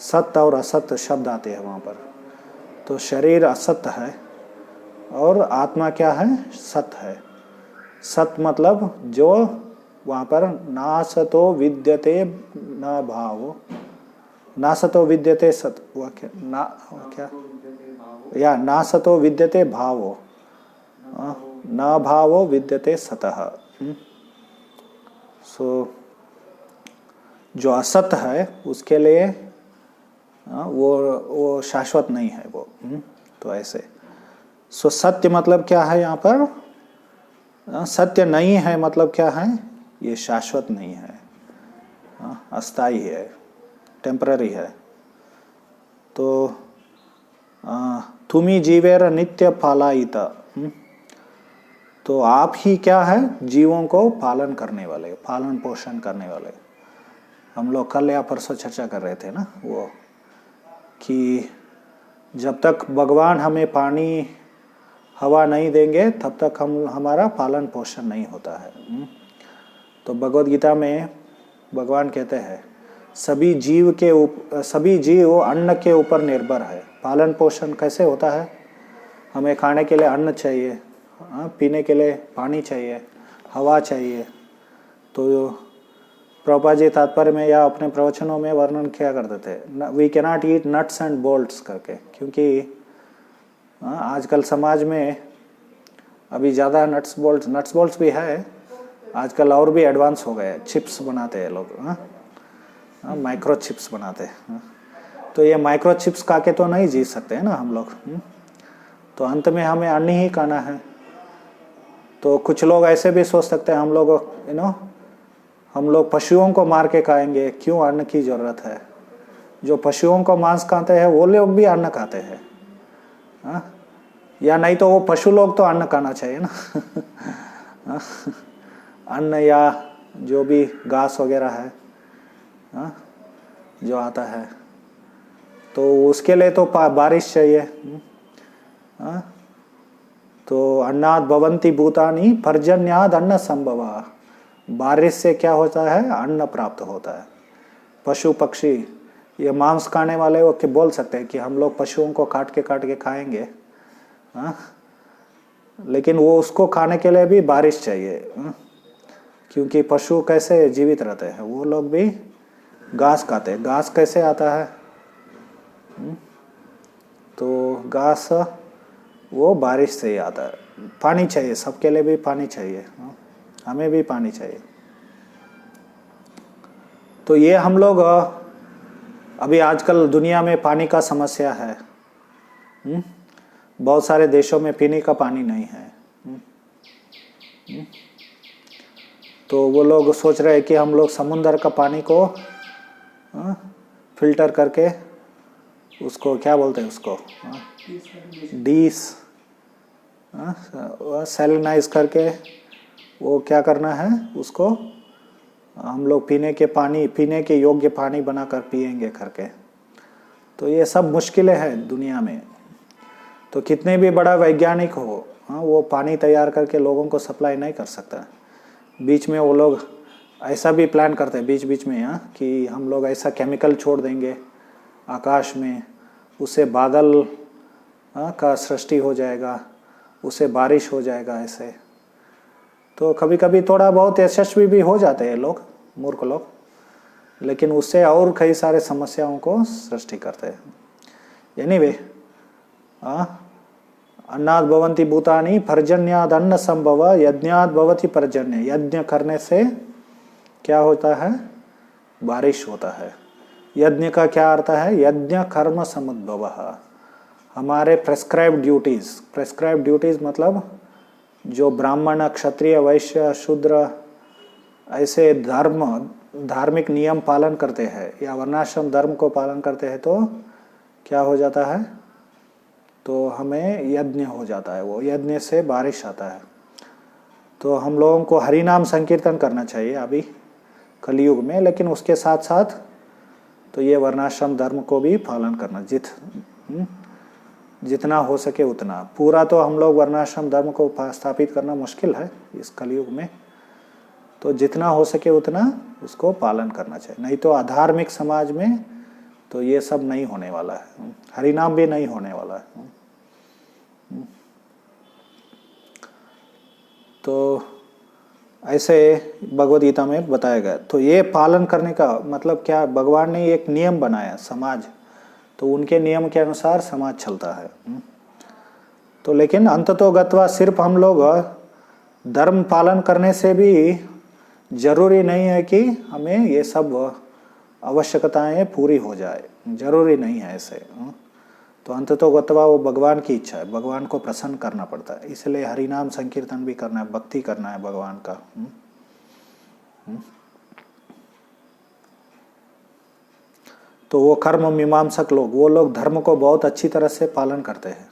सत्य और असत्य शब्द आते हैं वहाँ पर। तो शरीर असत्य है और आत्मा क्या है? सत्य है। सत्य मतलब जो वहाँ पर ना सतो विद्यते न भावो, ना सतो विद्यते सत, क्या ना, क्या या ना सतो विद्यते भावो न भावो विद्यते सतः। सो जो असत्य है उसके लिए वो शाश्वत नहीं है वो। तो ऐसे सो सत्य मतलब क्या है यहाँ पर? सत्य नहीं है मतलब क्या है? ये शाश्वत नहीं है, अस्थाई है, टेम्पररी है। तो तुम्ही जीवेर नित्य पालायित, तो आप ही क्या है? जीवों को पालन करने वाले, पालन पोषण करने वाले। हम लोग कल या परसों चर्चा कर रहे थे ना वो, कि जब तक भगवान हमें पानी हवा नहीं देंगे तब तक हमारा पालन पोषण नहीं होता है। तो भगवद गीता में भगवान कहते हैं सभी जीव अन्न के ऊपर निर्भर है। पालन पोषण कैसे होता है? हमें खाने के लिए अन्न चाहिए, पीने के लिए पानी चाहिए, हवा चाहिए। तो प्रभुपाद जी तात्पर्य में या अपने प्रवचनों में वर्णन किया करते थे, we cannot eat nuts and bolts करके, क्योंकि आजकल समाज में अभी ज़्यादा नट्स बोल्ट्स भी है आजकल, और भी एडवांस हो गए। चिप्स बनाते हैं लोग, माइक्रो चिप्स बनाते हैं। तो ये माइक्रो चिप्स खा के तो नहीं जी सकते हैं ना हम लोग। तो अंत में हमें अन्न ही खाना है। तो कुछ लोग ऐसे भी सोच सकते हैं हम लोग पशुओं को मार के खाएंगे, क्यों अन्न की जरूरत है? जो पशुओं को मांस खाते हैं वो लोग भी अन्न खाते हैं, या नहीं तो वो पशु लोग तो अन्न खाना चाहिए ना। अन्न या जो भी घास वगैरह है जो आता है, तो उसके लिए तो बारिश चाहिए। तो अन्नाद भवन्ति भूतानि पर्जन्याद अन्न संभवा। बारिश से क्या होता है? अन्न प्राप्त होता है। पशु पक्षी ये मांस खाने वाले वो बोल सकते हैं कि हम लोग पशुओं को काट के खाएंगे, लेकिन वो उसको खाने के लिए भी बारिश चाहिए, क्योंकि पशु कैसे जीवित रहते हैं? वो लोग भी घास खाते हैं। घास कैसे आता है? तो घास वो बारिश से ही आता है। पानी चाहिए, सबके लिए भी पानी चाहिए, हमें भी पानी चाहिए। तो ये हम लोग अभी आजकल दुनिया में पानी का समस्या है। बहुत सारे देशों में पीने का पानी नहीं है। तो वो लोग सोच रहे हैं कि हम लोग समुद्र का पानी को फिल्टर करके उसको क्या बोलते हैं, उसको सैलिनाइज करके वो क्या करना है, उसको हम लोग पीने के योग्य पानी बनाकर पिएंगे करके। तो ये सब मुश्किलें हैं दुनिया में। तो कितने भी बड़ा वैज्ञानिक हो, हाँ, वो पानी तैयार करके लोगों को सप्लाई नहीं कर सकता। बीच में वो लोग ऐसा भी प्लान करते हैं बीच बीच में, हाँ, कि हम लोग ऐसा केमिकल छोड़ देंगे आकाश में, उससे बादल, हाँ, का सृष्टि हो जाएगा, उससे बारिश हो जाएगा ऐसे। तो कभी कभी थोड़ा बहुत यशस्वी भी हो जाते हैं लोग, मूर्ख लोग, लेकिन उससे और कई सारे समस्याओं को सृष्टि करते हैं। एनीवे, अन्नाद भवन्ति भूतानि पर्जन्याद अन्न संभव यज्ञाद भवति पर्जन्य। यज्ञ करने से क्या होता है, बारिश होता है। यज्ञ का क्या अर्थ है, यज्ञ कर्म समुद्भव। हमारे प्रेस्क्राइब्ड ड्यूटीज मतलब जो ब्राह्मण, क्षत्रिय, वैश्य, शूद्र ऐसे धार्मिक नियम पालन करते हैं या वर्णाश्रम धर्म को पालन करते हैं, तो क्या हो जाता है, तो हमें यज्ञ हो जाता है, वो यज्ञ से बारिश आता है। तो हम लोगों को हरि नाम संकीर्तन करना चाहिए अभी कलयुग में, लेकिन उसके साथ साथ तो ये वर्णाश्रम धर्म को भी पालन करना, जितना हो सके उतना। पूरा तो हम लोग वर्णाश्रम धर्म को स्थापित करना मुश्किल है इस कलयुग में, तो जितना हो सके उतना उसको पालन करना चाहिए। नहीं तो अधार्मिक समाज में तो ये सब नहीं होने वाला है, हरिनाम भी नहीं होने वाला है। तो ऐसे भगवद गीता में बताया गया। तो ये पालन करने का मतलब क्या, भगवान ने एक नियम बनाया समाज, तो उनके नियम के अनुसार समाज चलता है। तो लेकिन अंततोगत्वा सिर्फ हम लोग धर्म पालन करने से भी जरूरी नहीं है कि हमें ये सब आवश्यकताएं पूरी हो जाए, जरूरी नहीं है ऐसे। तो अंततोगत्वा वो भगवान की इच्छा है, भगवान को प्रसन्न करना पड़ता है, इसलिए हरिनाम संकीर्तन भी करना है, भक्ति करना है भगवान का। तो वो कर्म मीमांसक लोग, वो लोग धर्म को बहुत अच्छी तरह से पालन करते हैं,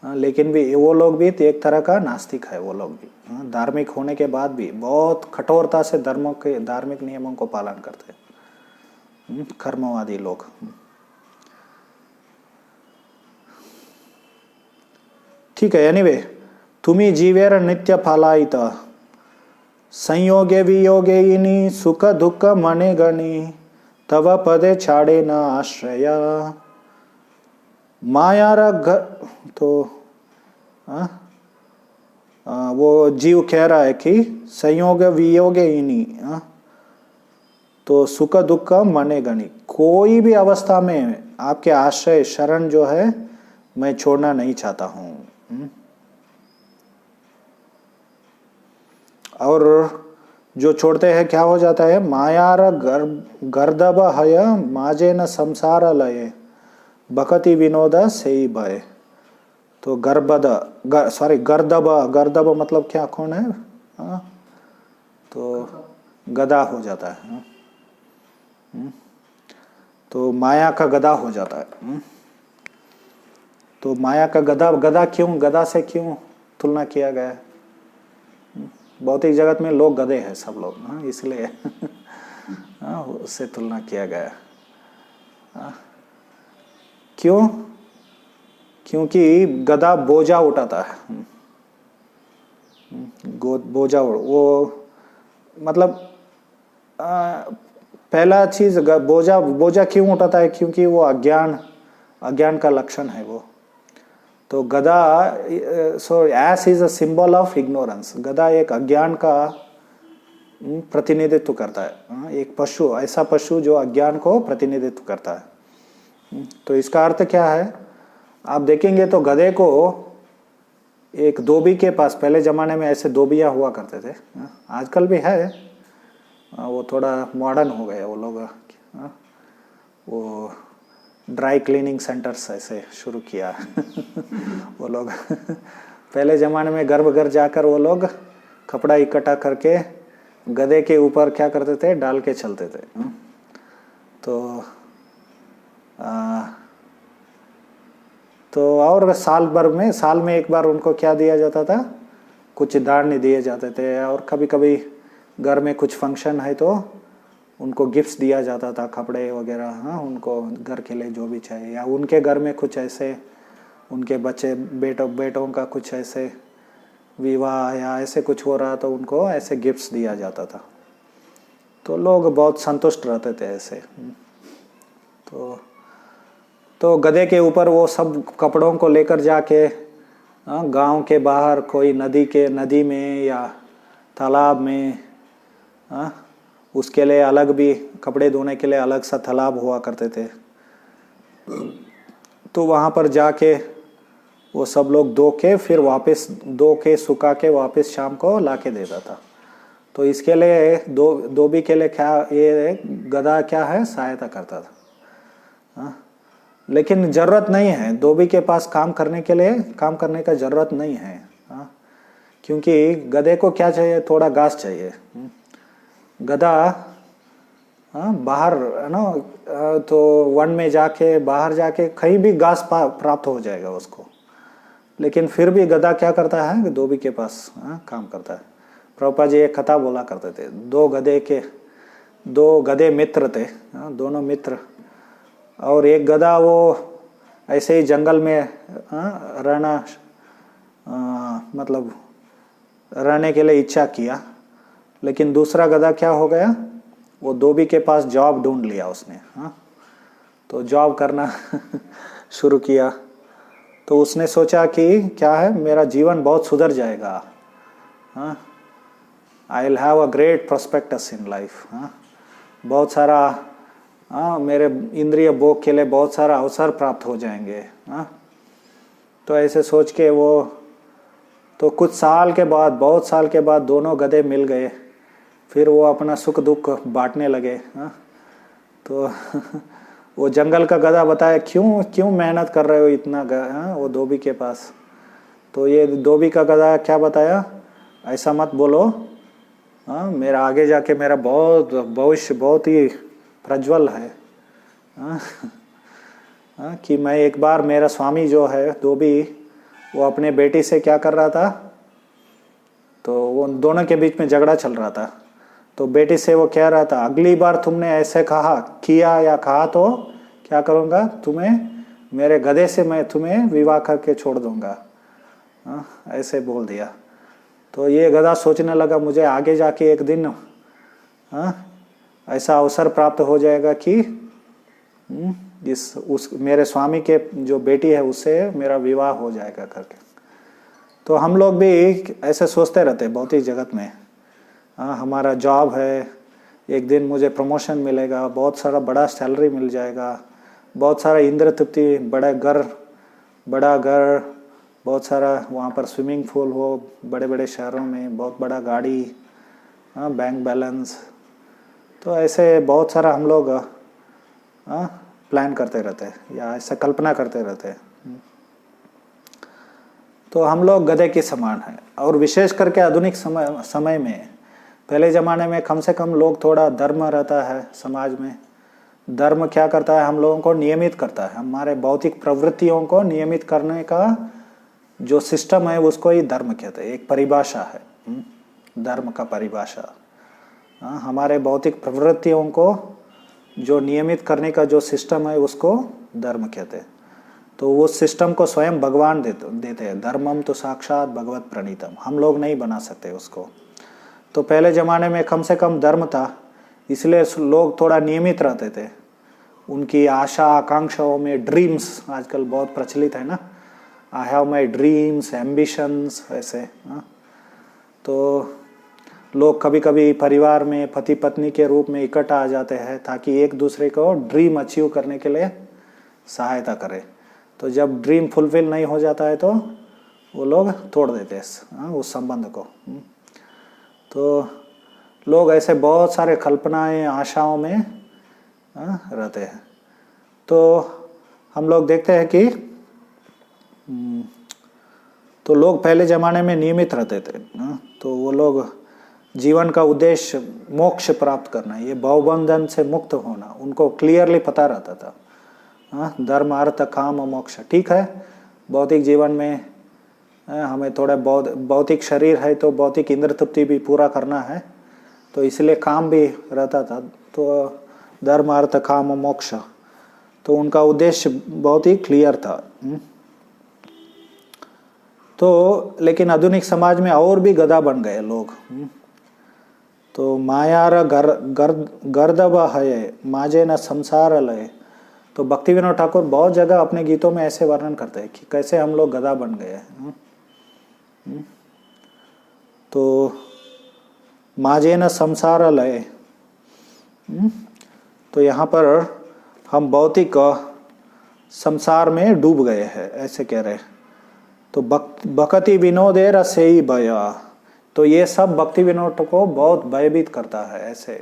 लेकिन भी वो लोग भी एक तरह का नास्तिक है। वो लोग भी धार्मिक होने के बाद भी बहुत कठोरता से धार्मिक नियमों को पालन करते हैं, कर्मवादी लोग। ठीक है, एनीवे, तुम्ही जीवेर नित्य फलायित संयोगे वियोगे सुख दुख मने गणी तव पदे छाड़े न आश्रय। मायारा घर, तो वो जीव कह रहा है कि संयोग वियोग इन्हीं, तो सुख दुख मने गणी, कोई भी अवस्था में आपके आश्रय शरण जो है मैं छोड़ना नहीं चाहता हूं। और जो छोड़ते हैं क्या हो जाता है, मायार गर्दब हय माजे न संसार लय बकति विनोद से भय। तो गर्दब मतलब क्या, कौन है, तो गधा हो जाता है। तो माया का गधा हो जाता है। तो माया का गधा क्यों, गधा से क्यों तुलना किया गया है? भौतिक जगत में लोग गधे हैं सब लोग, इसलिए उससे तुलना किया गया। क्यों? क्योंकि गधा बोझा उठाता है, बोझा, वो मतलब पहला चीज बोझा क्यों उठाता है, क्योंकि वो अज्ञान का लक्षण है वो। तो गधा, so ass is a symbol of ignorance. गधा एक अज्ञान का प्रतिनिधित्व करता है, एक पशु, ऐसा पशु जो अज्ञान को प्रतिनिधित्व करता है। तो इसका अर्थ क्या है, आप देखेंगे तो गधे को एक धोबी के पास, पहले जमाने में ऐसे धोबिया हुआ करते थे, आजकल भी है, वो थोड़ा मॉडर्न हो गए वो लोग, वो ड्राई क्लीनिंग सेंटर्स ऐसे शुरू किया वो लोग पहले ज़माने में घर जाकर वो लोग कपड़ा इकट्ठा करके गधे के ऊपर क्या करते थे, डाल के चलते थे। तो और साल में एक बार उनको क्या दिया जाता था, कुछ दान दिए जाते थे, और कभी कभी घर में कुछ फंक्शन है तो उनको गिफ्ट्स दिया जाता था, कपड़े वगैरह, हाँ, उनको घर के लिए जो भी चाहिए, या उनके घर में कुछ ऐसे उनके बच्चे बेटों का कुछ ऐसे विवाह या ऐसे कुछ हो रहा तो उनको ऐसे गिफ्ट्स दिया जाता था। तो लोग बहुत संतुष्ट रहते थे ऐसे। तो गधे के ऊपर वो सब कपड़ों को लेकर जाके गांव के बाहर कोई नदी में या तालाब में, उसके लिए अलग भी कपड़े धोने के लिए अलग सा तालाब हुआ करते थे, तो वहाँ पर जाके वो सब लोग धो के सुखा के वापस शाम को ला के देता था। तो इसके लिए धोबी के लिए क्या ये गधा क्या है, सहायता करता था। लेकिन जरूरत नहीं है धोबी के पास काम करने का जरूरत नहीं है, क्योंकि गधे को क्या चाहिए, थोड़ा घास चाहिए। गधा बाहर है ना, तो वन में जाके बाहर जाके कहीं भी घास प्राप्त हो जाएगा उसको, लेकिन फिर भी गधा क्या करता है, धोबी के पास काम करता है। प्रभुपाद जी एक कथा बोला करते थे, दो गधे मित्र थे, दोनों मित्र, और एक गधा वो ऐसे ही जंगल में रहना मतलब रहने के लिए इच्छा किया, लेकिन दूसरा गधा क्या हो गया, वो धोबी के पास जॉब ढूंढ लिया उसने। तो जॉब करना शुरू किया, तो उसने सोचा कि क्या है, मेरा जीवन बहुत सुधर जाएगा, I will have a great prospectus in life, बहुत सारा मेरे इंद्रिय भोग के लिए बहुत सारा अवसर प्राप्त हो जाएंगे। तो ऐसे सोच के वो तो कुछ बहुत साल के बाद दोनों गधे मिल गए, फिर वो अपना सुख दुख बांटने लगे। तो वो जंगल का गधा बताया, क्यों मेहनत कर रहे हो इतना, वो धोबी के पास। तो ये धोबी का गधा क्या बताया, ऐसा मत बोलो, मेरा आगे जाके मेरा भविष्य बहुत ही प्रज्वल है, कि मैं एक बार, मेरा स्वामी जो है धोबी, वो अपने बेटी से क्या कर रहा था, तो वो दोनों के बीच में झगड़ा चल रहा था। तो बेटी से वो कह रहा था, अगली बार तुमने ऐसे कहा तो क्या करूँगा, मेरे गधे से मैं तुम्हें विवाह करके छोड़ दूंगा, ऐसे बोल दिया। तो ये गधा सोचने लगा, मुझे आगे जाके एक दिन ऐसा अवसर प्राप्त हो जाएगा कि मेरे स्वामी के जो बेटी है उससे मेरा विवाह हो जाएगा करके। तो हम लोग भी ऐसे सोचते रहते भौतिक जगत में, हमारा जॉब है, एक दिन मुझे प्रमोशन मिलेगा, बहुत सारा बड़ा सैलरी मिल जाएगा, बहुत सारा इंद्र तृप्ति, बड़ा घर, बहुत सारा वहाँ पर स्विमिंग पूल हो, बड़े बड़े शहरों में बहुत बड़ा गाड़ी, बैंक बैलेंस। तो ऐसे बहुत सारा हम लोग प्लान करते रहते हैं या ऐसा कल्पना करते रहते हैं। तो हम लोग गधे के समान हैं, और विशेष करके आधुनिक समय में, पहले ज़माने में कम से कम लोग थोड़ा धर्म रहता है समाज में। धर्म क्या करता है, हम लोगों को नियमित करता है, हमारे भौतिक प्रवृत्तियों को नियमित करने का जो सिस्टम है उसको ही धर्म कहते हैं। एक परिभाषा है धर्म का परिभाषा, हमारे भौतिक प्रवृत्तियों को जो नियमित करने का जो सिस्टम है उसको धर्म कहते हैं। तो वो सिस्टम को स्वयं भगवान देते हैं, धर्मम तो साक्षात भगवत प्रणीतम, हम लोग नहीं बना सकते उसको। तो पहले ज़माने में कम से कम धर्म था, इसलिए लोग थोड़ा नियमित रहते थे। उनकी आशा आकांक्षाओं में, ड्रीम्स आजकल बहुत प्रचलित है ना, I have my dreams, ambitions, ऐसे। तो लोग कभी कभी परिवार में पति पत्नी के रूप में इकट्ठा आ जाते हैं ताकि एक दूसरे को ड्रीम अचीव करने के लिए सहायता करें। तो जब ड्रीम फुलफिल नहीं हो जाता है तो वो लोग तोड़ देते हैं उस संबंध को। तो लोग ऐसे बहुत सारे कल्पनाएं, आशाओं में रहते हैं। तो हम लोग देखते हैं कि तो लोग पहले ज़माने में नियमित रहते थे, तो वो लोग जीवन का उद्देश्य मोक्ष प्राप्त करना, ये भवबंधन से मुक्त होना, उनको क्लियरली पता रहता था। धर्म अर्थ काम और मोक्ष, ठीक है, भौतिक जीवन में हमें थोड़ा भौतिक शरीर है तो भौतिक इंद्र तृप्ति भी पूरा करना है, तो इसलिए काम भी रहता था। तो धर्म अर्थ काम मोक्ष, तो उनका उद्देश्य बहुत ही क्लियर था। तो लेकिन आधुनिक समाज में और भी गधा बन गए लोग। तो मायार गर्दब है माजे न संसार लय। तो भक्ति विनोद ठाकुर बहुत जगह अपने गीतों में ऐसे वर्णन करते हैं कि कैसे हम लोग गधा बन गए हैं। तो माजे न संसार लय, तो यहाँ पर हम भौतिक संसार में डूब गए हैं, ऐसे कह रहे। तो भक्ति विनोदे रसेई भया, तो ये सब भक्ति विनोद को बहुत भयभीत करता है ऐसे।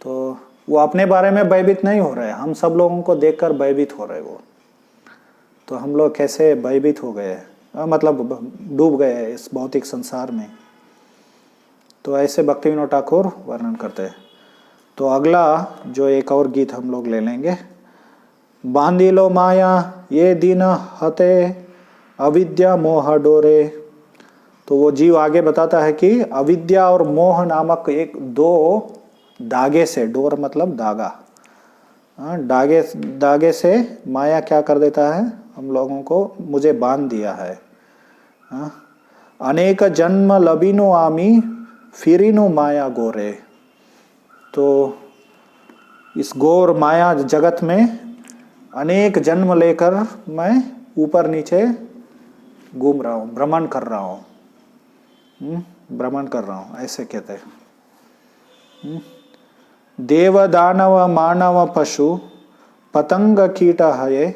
तो वो अपने बारे में भयभीत नहीं हो रहे, हम सब लोगों को देखकर भयभीत हो रहे वो। तो हम लोग कैसे भयभीत हो गए, मतलब डूब गए इस भौतिक संसार में। तो ऐसे भक्ति विनोद ठाकुर वर्णन करते हैं। तो अगला जो एक और गीत हम लोग ले लेंगे, बांधी लो माया ये दिन हते अविद्या मोह डोरे। तो वो जीव आगे बताता है कि अविद्या और मोह नामक एक दो धागे से, डोर मतलब धागा, धागे से माया क्या कर देता है हम लोगों को, मुझे बांध दिया है। अनेक जन्म लबिनो आमी फिरिनो माया गोरे। तो इस घोर माया जगत में अनेक जन्म लेकर मैं ऊपर नीचे घूम रहा हूँ, भ्रमण कर रहा हूँ, भ्रमण कर रहा हूँ, ऐसे कहते हैं। देव दानव मानव पशु पतंग कीट हये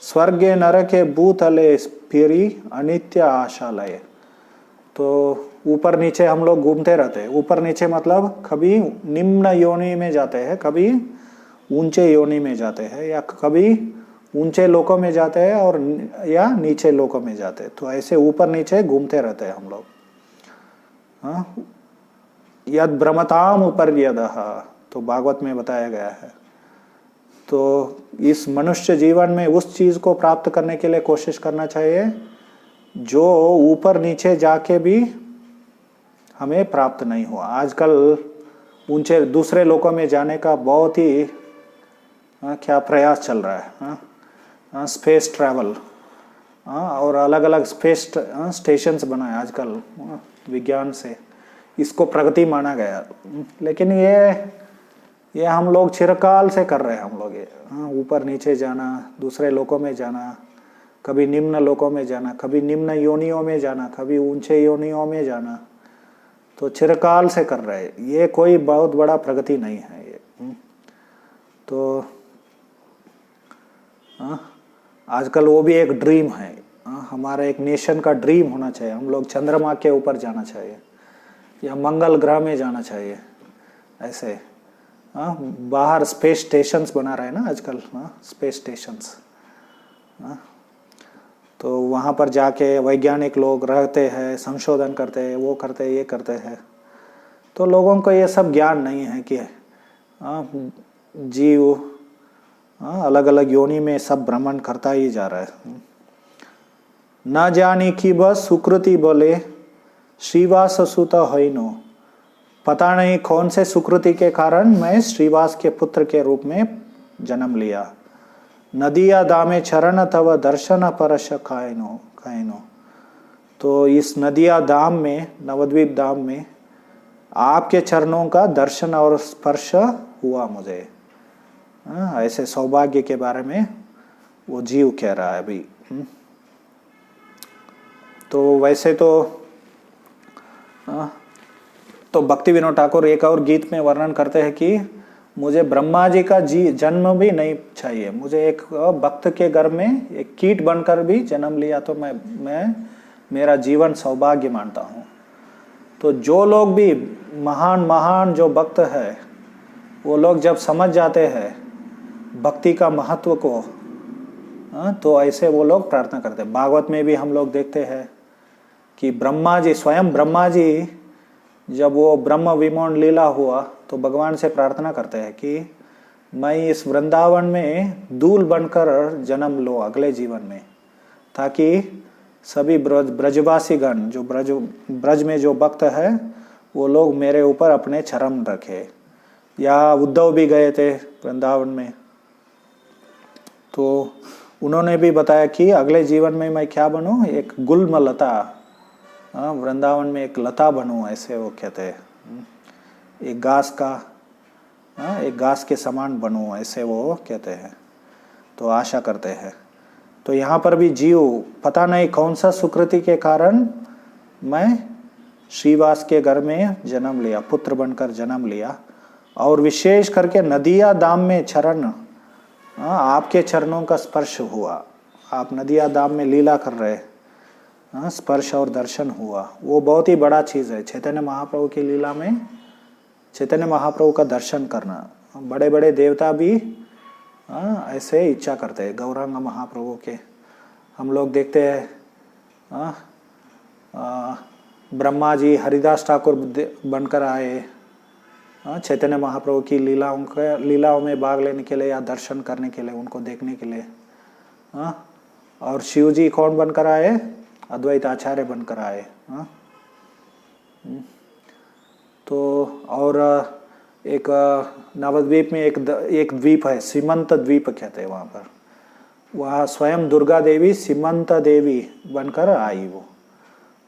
स्वर्गे नरके भूतले फिरी अनित्य आशालय। तो ऊपर नीचे हम लोग घूमते रहते हैं। ऊपर नीचे मतलब कभी निम्न योनि में जाते हैं, कभी ऊंचे योनि में जाते हैं, या कभी ऊंचे लोकों में जाते हैं और या नीचे लोकों में जाते हैं। तो ऐसे ऊपर नीचे घूमते रहते हैं हम लोग। यद भ्रमताम ऊपर यदः, तो भागवत में बताया गया है। तो इस मनुष्य जीवन में उस चीज को प्राप्त करने के लिए कोशिश करना चाहिए जो ऊपर नीचे जाके भी हमें प्राप्त नहीं हुआ। आजकल ऊंचे दूसरे लोकों में जाने का बहुत ही क्या प्रयास चल रहा है, स्पेस ट्रैवल, और अलग अलग स्पेस स्टेशंस बनाए आजकल विज्ञान से, इसको प्रगति माना गया। लेकिन ये हम लोग चिरकाल से कर रहे हैं। हम लोग ये ऊपर नीचे जाना, दूसरे लोकों में जाना, कभी निम्न लोकों में जाना, कभी निम्न योनियों में जाना, कभी ऊंचे योनियों में जाना, तो चिरकाल से कर रहे हैं। ये कोई बहुत बड़ा प्रगति नहीं है ये। तो आजकल वो भी एक ड्रीम है, हमारा एक नेशन का ड्रीम होना चाहिए। हम लोग चंद्रमा के ऊपर जाना चाहिए या मंगल ग्रह में जाना चाहिए, ऐसे बाहर स्पेस स्टेशंस बना रहे हैं ना आजकल, स्पेस स्टेशंस। तो वहाँ पर जाके वैज्ञानिक लोग रहते हैं, संशोधन करते हैं, वो करते हैं, ये करते हैं। तो लोगों को ये सब ज्ञान नहीं है कि जीव अलग अलग योनि में सब भ्रमण करता ही जा रहा है। न जानी कि बस सुकृति बोले श्रीवास सुत होइनो। पता नहीं कौन से सुकृति के कारण मैं श्रीवास के पुत्र के रूप में जन्म लिया। नदिया दामे चरण तव दर्शन परश खाइनो। तो इस नदिया धाम में, नवद्वीप धाम में आपके चरणों का दर्शन और स्पर्श हुआ मुझे। ऐसे सौभाग्य के बारे में वो जीव कह रहा है अभी। तो वैसे तो भक्ति विनोद ठाकुर एक और गीत में वर्णन करते हैं कि मुझे ब्रह्मा जी का जन्म भी नहीं चाहिए, मुझे एक भक्त के घर में एक कीट बनकर भी जन्म लिया तो मैं मेरा जीवन सौभाग्य मानता हूँ। तो जो लोग भी महान जो भक्त है, वो लोग जब समझ जाते हैं भक्ति का महत्व को, तो ऐसे वो लोग प्रार्थना करते हैं। भागवत में भी हम लोग देखते हैं कि स्वयं ब्रह्मा जी जब वो ब्रह्म विमोचन लीला हुआ तो भगवान से प्रार्थना करते हैं कि मैं इस वृंदावन में दूल बनकर जन्म लो अगले जीवन में, ताकि सभी ब्रजवासी गण जो ब्रज में जो भक्त है वो लोग मेरे ऊपर अपने चरण रखे। या उद्धव भी गए थे वृंदावन में, तो उन्होंने भी बताया कि अगले जीवन में मैं क्या बनूं, एक गुल्म लता, वृंदावन में एक लता बनूं, ऐसे वो कहते हैं। एक घास का, एक घास के समान बनूं, ऐसे वो कहते हैं, तो आशा करते हैं। तो यहाँ पर भी जीव पता नहीं कौन सा सुकृति के कारण मैं श्रीवास के घर में जन्म लिया, पुत्र बनकर जन्म लिया, और विशेष करके नदिया धाम में चरण, आपके चरणों का स्पर्श हुआ। आप नदिया धाम में लीला कर रहे, स्पर्श और दर्शन हुआ, वो बहुत ही बड़ा चीज़ है। चैतन्य महाप्रभु की लीला में चैतन्य महाप्रभु का दर्शन करना, बड़े बड़े देवता भी ऐसे इच्छा करते हैं। गौरांग महाप्रभु के हम लोग देखते हैं, ब्रह्मा जी हरिदास ठाकुर बनकर आए चैतन्य महाप्रभु की लीलाओं में भाग लेने के लिए या दर्शन करने के लिए, उनको देखने के लिए। और शिव जी कौन बनकर आए, अद्वैत आचार्य बनकर आए। तो और एक नवद्वीप में एक द्वीप है, सीमंत द्वीप कहते हैं वहाँ पर, वहाँ स्वयं दुर्गा देवी सीमंत देवी बनकर आई वो,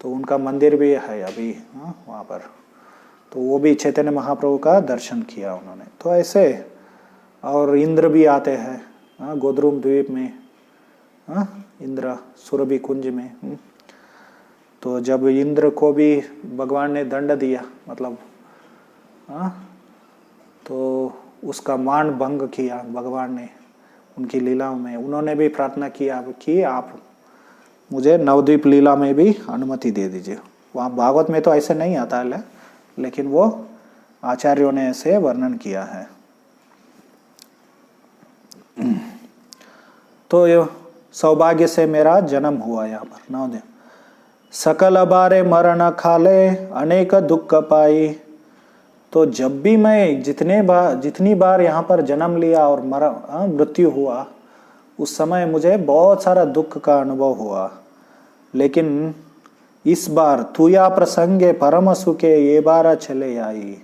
तो उनका मंदिर भी है अभी वहाँ पर। तो वो भी चैतन्य महाप्रभु का दर्शन किया उन्होंने। तो ऐसे, और इंद्र भी आते हैं गोद्रुम द्वीप में, इंद्र सुरभि कुंज में। तो जब इंद्र को भी भगवान ने दंड दिया, मतलब तो उसका मान भंग किया भगवान ने उनकी लीलाओं में, उन्होंने भी प्रार्थना किया कि आप मुझे नवद्वीप लीला में भी अनुमति दे दीजिए। वहाँ भागवत में तो ऐसे नहीं आता है, लेकिन वो आचार्यों ने ऐसे वर्णन किया है। तो ये सौभाग्य से मेरा जन्म हुआ यहाँ पर नवद्वीप। सकल बारे मरण खाले अनेक दुख पाई। तो जब भी मैं जितनी बार यहाँ पर जन्म लिया और मृत्यु हुआ, उस समय मुझे बहुत सारा दुख का अनुभव हुआ। लेकिन इस बार तुया प्रसंगे परम सुखे ये बार चले आई।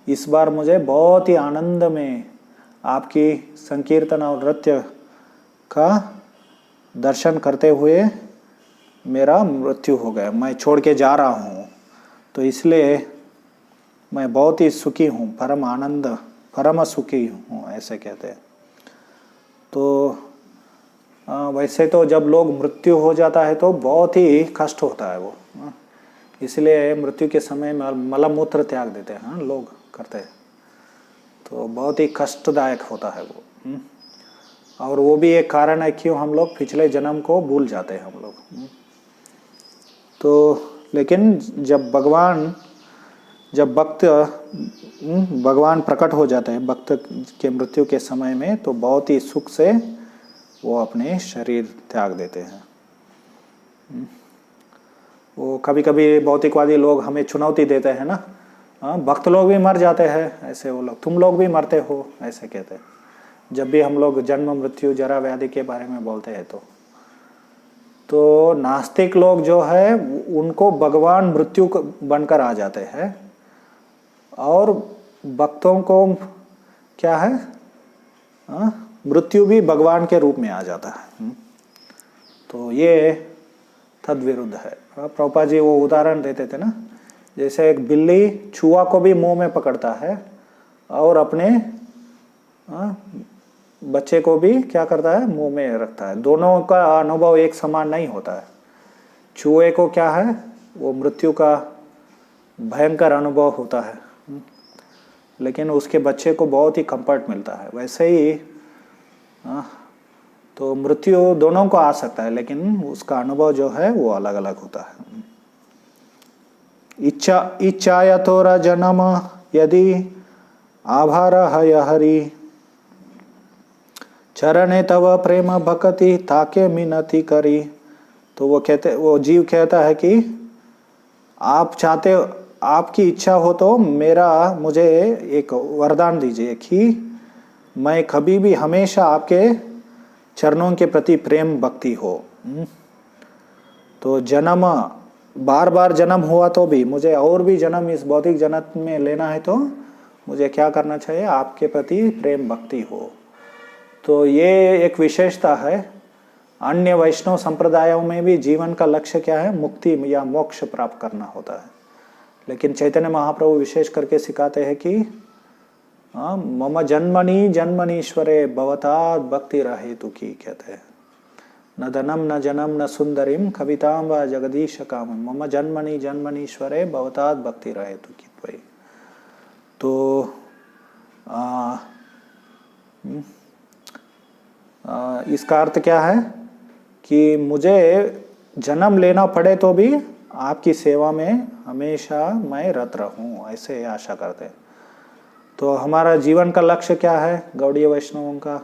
इस बार मुझे बहुत ही आनंद में आपकी संकीर्तन और नृत्य का दर्शन करते हुए मेरा मृत्यु हो गया, मैं छोड़ के जा रहा हूँ। तो इसलिए मैं बहुत ही सुखी हूँ, परम आनंद, परम सुखी हूँ, ऐसे कहते हैं। तो वैसे तो जब लोग मृत्यु हो जाता है तो बहुत ही कष्ट होता है वो, इसलिए मृत्यु के समय में मलमूत्र त्याग देते हैं लोग करते हैं, तो बहुत ही कष्टदायक होता है वो। और वो भी एक कारण है क्यों हम लोग पिछले जन्म को भूल जाते हैं हम लोग। तो लेकिन जब भगवान प्रकट हो जाते हैं भक्त के मृत्यु के समय में, तो बहुत ही सुख से वो अपने शरीर त्याग देते हैं। वो कभी कभी भौतिकवादी लोग हमें चुनौती देते हैं ना, भक्त लोग भी मर जाते हैं, ऐसे वो लोग, तुम लोग भी मरते हो, ऐसे कहते हैं जब भी हम लोग जन्म मृत्यु जरा व्याधि के बारे में बोलते हैं। तो नास्तिक लोग जो है उनको भगवान मृत्यु बनकर आ जाते हैं, और भक्तों को क्या है, मृत्यु भी भगवान के रूप में आ जाता है। तो ये तद्विरुद्ध है। प्रभुपाद जी वो उदाहरण देते थे ना, जैसे एक बिल्ली चूहा को भी मुंह में पकड़ता है और अपने बच्चे को भी क्या करता है, मुंह में रखता है। दोनों का अनुभव एक समान नहीं होता है। चूहे को क्या है, वो मृत्यु का भयंकर अनुभव होता है, लेकिन उसके बच्चे को बहुत ही कंफर्ट मिलता है। वैसे ही तो मृत्यु दोनों को आ सकता है, लेकिन उसका अनुभव जो है वो अलग अलग होता है। इच्छाया तोरा जन्म यदि आभार है हरि, चरणे तव प्रेम भक्ति ताके मिनति करी। तो वो जीव कहता है कि आप चाहते, आपकी इच्छा हो तो मुझे एक वरदान दीजिए कि मैं कभी भी हमेशा आपके चरणों के प्रति प्रेम भक्ति हो। तो जन्म बार बार जन्म हुआ तो भी मुझे और भी जन्म इस भौतिक जन्म में लेना है, तो मुझे क्या करना चाहिए? आपके प्रति प्रेम भक्ति हो। तो ये एक विशेषता है। अन्य वैष्णव संप्रदायों में भी जीवन का लक्ष्य क्या है? मुक्ति या मोक्ष प्राप्त करना होता है। लेकिन चैतन्य महाप्रभु विशेष करके सिखाते हैं कि मम जन्मनि जन्मनीश्वरे भवतात् भक्ति हेतु की, कहते हैं न धनम न जनम न सुंदरीम कविताम व जगदीश काम मम जन्मनि जन्मनीश्वरे भवतात् भक्ति हेतु की। तो इसका अर्थ क्या है कि मुझे जन्म लेना पड़े तो भी आपकी सेवा में हमेशा मैं रत रहूं, ऐसे आशा करते हैं। तो हमारा जीवन का लक्ष्य क्या है गौड़ीय वैष्णवों का?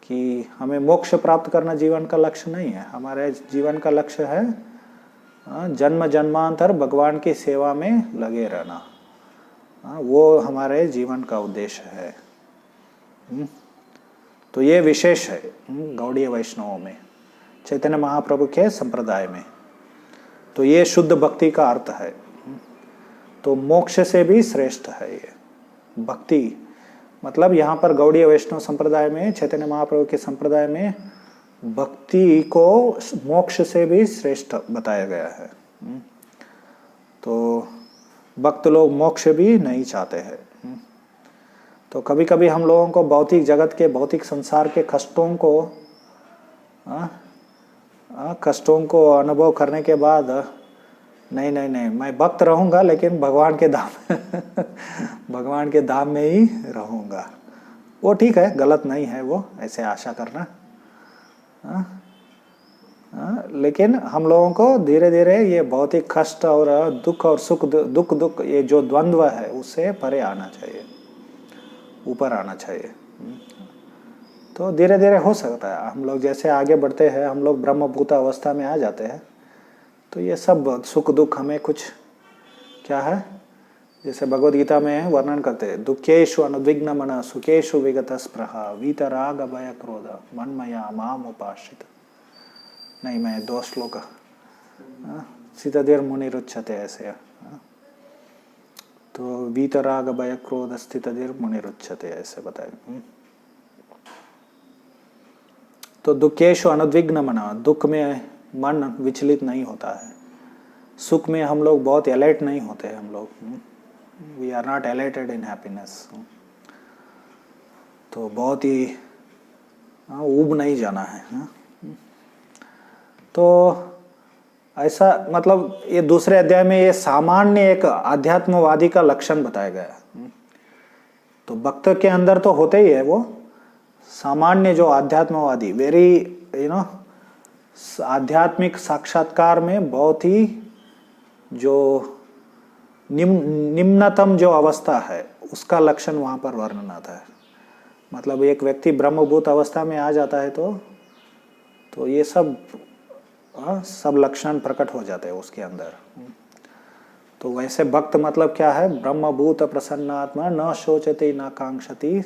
कि हमें मोक्ष प्राप्त करना जीवन का लक्ष्य नहीं है। हमारे जीवन का लक्ष्य है जन्म जन्मांतर भगवान की सेवा में लगे रहना। वो हमारे जीवन का उद्देश्य है। तो ये विशेष है गौड़ीय वैष्णवों में, चैतन्य महाप्रभु के संप्रदाय में। तो ये शुद्ध भक्ति का अर्थ है। तो मोक्ष से भी श्रेष्ठ है ये भक्ति। मतलब यहाँ पर गौड़ीय वैष्णव संप्रदाय में, चैतन्य महाप्रभु के संप्रदाय में भक्ति को मोक्ष से भी श्रेष्ठ बताया गया है। तो भक्त लोग मोक्ष भी नहीं चाहते हैं। तो कभी कभी हम लोगों को भौतिक जगत के, भौतिक संसार के कष्टों को अनुभव करने के बाद नहीं नहीं नहीं मैं भक्त रहूंगा लेकिन भगवान के धाम भगवान के धाम में ही रहूंगा। वो ठीक है, गलत नहीं है वो ऐसे आशा करना। लेकिन हम लोगों को धीरे धीरे ये भौतिक कष्ट और दुख और सुख, दुख ये जो द्वंद्व है उससे परे आना चाहिए, ऊपर आना चाहिए। तो धीरे धीरे हो सकता है। हम लोग जैसे आगे बढ़ते हैं, हम लोग ब्रह्मभूत अवस्था में आ जाते हैं, तो ये सब सुख दुख हमें कुछ क्या है, जैसे भगवद गीता में वर्णन करते हैं, दुखेषु अनुद्विग्न मन सुखेषु विगत स्पृहा वीतराग भय क्रोध मनमया माम उपाश्रित। नहीं, मैं 2 श्लोक स्थितधीर मुनिरुच्यते ऐसे। तो वीतराग भय क्रोध स्थितधीर मुनिरुच्यते ऐसे बताए। तो दुखेषु अनुद्विग्न मना, दुख में मन विचलित नहीं होता है। सुख में हम लोग बहुत एलर्ट नहीं होते हैं। हम लोग we are not alerted in happiness. तो बहुत ही ऊब नहीं जाना है। तो ऐसा मतलब ये दूसरे अध्याय में ये सामान्य एक आध्यात्मवादी का लक्षण बताया गया है। तो भक्त के अंदर तो होते ही है वो सामान्य जो आध्यात्मवादी, वेरी आध्यात्मिक साक्षात्कार में बहुत ही जो निम्नतम जो अवस्था है उसका लक्षण वहां पर वर्णन आता है। मतलब एक व्यक्ति ब्रह्मभूत अवस्था में आ जाता है तो ये सब लक्षण प्रकट हो जाते हैं उसके अंदर। तो वैसे भक्त मतलब क्या है? ब्रह्मभूत प्रसन्नात्मा न शोचते न कांक्षति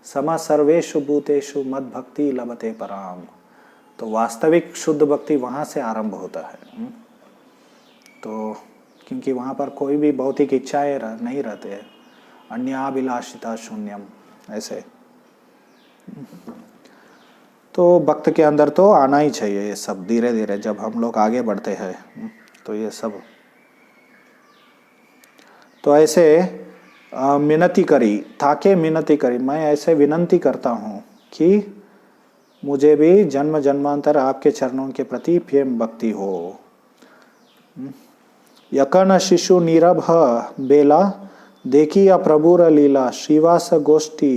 सम सर्वेषु भूतेषु मद भक्ति लभते पराम। तो वास्तविक शुद्ध भक्ति वहां से आरंभ होता है। तो क्योंकि वहां पर कोई भी भौतिक इच्छाएं नहीं रहते, अन्याभिलाषिता शून्यम ऐसे। तो भक्त के अंदर तो आना ही चाहिए ये सब धीरे धीरे जब हम लोग आगे बढ़ते हैं। तो ये सब तो ऐसे मिनती करी, ताके मिनती करी, मैं ऐसे विनंती करता हूँ कि मुझे भी जन्म जन्मांतर आपके चरणों के प्रति प्रेम भक्ति हो। यकन शिशु नीरभ बेला देखिया प्रभुर लीला श्रीवास गोष्ठी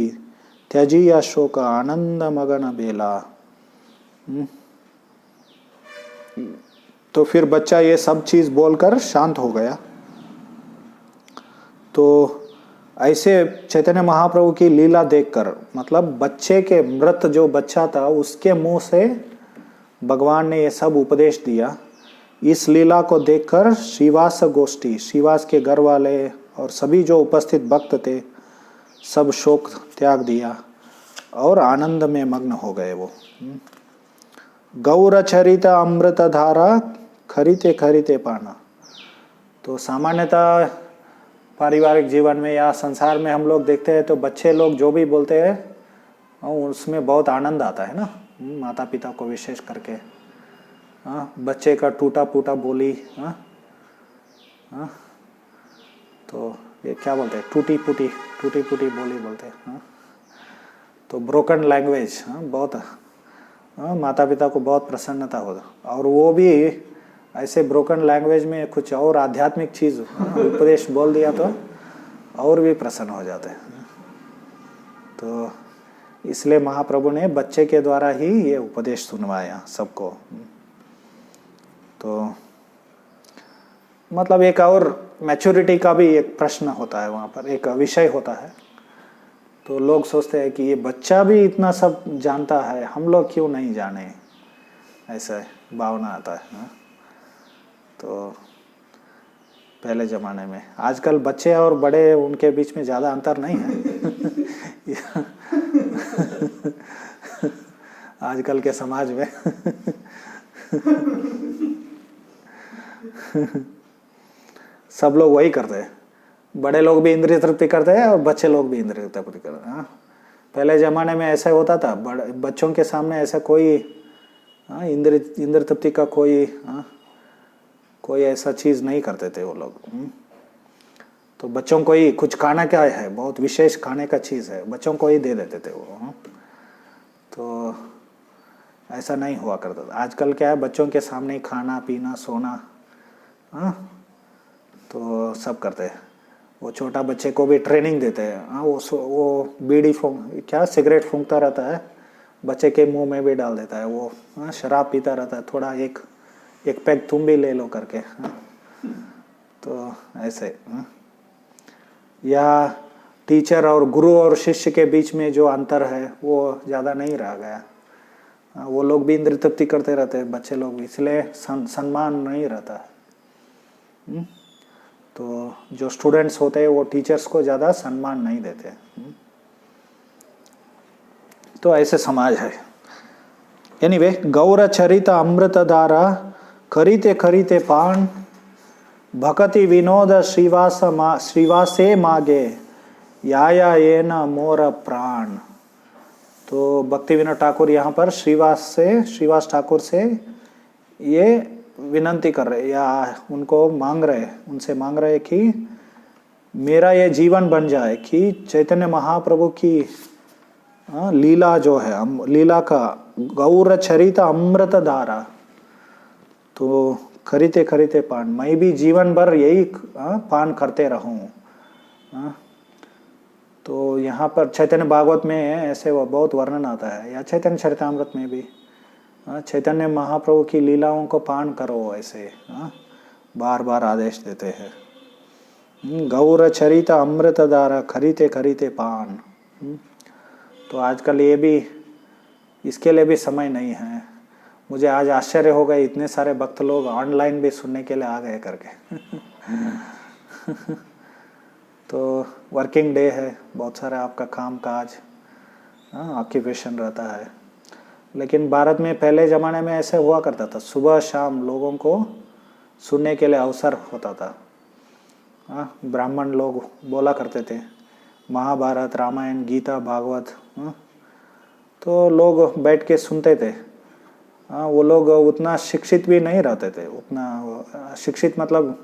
त्यजिया शोक आनंद मगन बेला। तो फिर बच्चा ये सब चीज बोलकर शांत हो गया। तो ऐसे चैतन्य महाप्रभु की लीला देखकर, मतलब बच्चे के मृत जो बच्चा था उसके मुंह से भगवान ने ये सब उपदेश दिया। इस लीला को देखकर श्रीवास गोष्ठी, श्रीवास के घर वाले और सभी जो उपस्थित भक्त थे सब शोक त्याग दिया और आनंद में मग्न हो गए वो। गौरचरित अमृत धारा खरीते खरीते पाना। तो सामान्यतः पारिवारिक जीवन में या संसार में हम लोग देखते हैं तो बच्चे लोग जो भी बोलते हैं उसमें बहुत आनंद आता है ना, माता पिता को विशेष करके। बच्चे का टूटा फूटा बोली, तो ये क्या बोलते हैं, टूटी फूटी बोली बोलते हैं। तो ब्रोकन लैंग्वेज बहुत माता पिता को बहुत प्रसन्नता होता, और वो भी ऐसे ब्रोकन लैंग्वेज में कुछ और आध्यात्मिक चीज उपदेश बोल दिया तो और भी प्रसन्न हो जाते हैं। तो इसलिए महाप्रभु ने बच्चे के द्वारा ही ये उपदेश सुनवाया सबको। तो मतलब एक और मैच्योरिटी का भी एक प्रश्न होता है वहाँ पर, एक विषय होता है। तो लोग सोचते हैं कि ये बच्चा भी इतना सब जानता है, हम लोग क्यों नहीं जाने, ऐसा भावना आता है। तो पहले ज़माने में, आजकल बच्चे और बड़े उनके बीच में ज़्यादा अंतर नहीं है आजकल के समाज में सब लोग वही करते हैं, बड़े लोग भी इंद्रिय तृप्ति करते हैं और बच्चे लोग भी इंद्रिय तृप्ति करते हैं। पहले ज़माने में ऐसा होता था, बड़े बच्चों के सामने ऐसा कोई इंद्रिय तृप्ति का कोई ऐसा चीज़ नहीं करते थे वो लोग। तो बच्चों को ही कुछ खाना क्या है, बहुत विशेष खाने का चीज़ है, बच्चों को ही दे देते थे वो। तो ऐसा नहीं हुआ करता था। आजकल क्या है, बच्चों के सामने ही खाना पीना सोना तो सब करते हैं। वो छोटा बच्चे को भी ट्रेनिंग देते हैं। वो बीड़ी क्या सिगरेट फूंकता रहता है, बच्चे के मुंह में भी डाल देता है। वो शराब पीता रहता है, थोड़ा एक पैग तुम भी ले लो करके। तो ऐसे या टीचर और गुरु और शिष्य के बीच में जो अंतर है वो ज़्यादा नहीं रह गया। वो लोग भी इंद्रिय तृप्ति करते रहते हैं, बच्चे लोग भी, इसलिए सम्मान नहीं रहता है। तो जो स्टूडेंट्स होते हैं वो टीचर्स को ज़्यादा सम्मान नहीं देते। तो ऐसे समाज है। एनीवे, गौरचरित अमृतधारा खरीते खरीते पान, भक्ति विनोद श्रीवासे मागे या ये न मोर प्राण। तो भक्ति विनोद ठाकुर यहाँ पर श्रीवास ठाकुर से ये विनंती कर रहे या उनको उनसे मांग रहे कि मेरा ये जीवन बन जाए कि चैतन्य महाप्रभु की लीला जो है, लीला का गौरचरित अमृत धारा, तो खरीते खरीते पान, मैं भी जीवन भर यही पान करते रहूं। तो यहाँ पर चैतन्य भागवत में ऐसे वो बहुत वर्णन आता है, या चैतन्य चरितामृत में भी चैतन्य महाप्रभु की लीलाओं को पान करो, ऐसे बार बार आदेश देते हैं। गौरचरित अमृत धारा खरीते खरीते पान। तो आजकल ये भी, इसके लिए भी समय नहीं है। मुझे आज आश्चर्य हो गया, इतने सारे भक्त लोग ऑनलाइन भी सुनने के लिए आ गए करके तो वर्किंग डे है, बहुत सारा आपका काम काज ऑक्यूपेशन रहता है। लेकिन भारत में पहले ज़माने में ऐसे हुआ करता था, सुबह शाम लोगों को सुनने के लिए अवसर होता था। ब्राह्मण लोग बोला करते थे महाभारत रामायण गीता भागवत, तो लोग बैठ के सुनते थे। वो लोग उतना शिक्षित भी नहीं रहते थे, उतना शिक्षित मतलब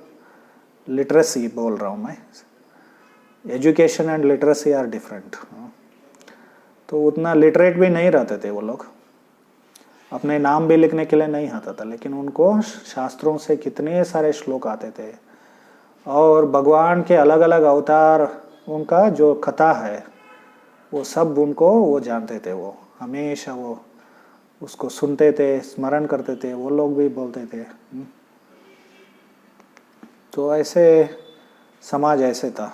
लिटरेसी बोल रहा हूँ मैं, education and literacy are different. तो उतना लिटरेट भी नहीं रहते थे वो लोग, अपने नाम भी लिखने के लिए नहीं आता था, लेकिन उनको शास्त्रों से कितने सारे श्लोक आते थे और भगवान के अलग अलग अवतार, उनका जो कथा है वो सब उनको वो जानते थे। वो हमेशा वो उसको सुनते थे, स्मरण करते थे, वो लोग भी बोलते थे। तो ऐसे समाज ऐसे था।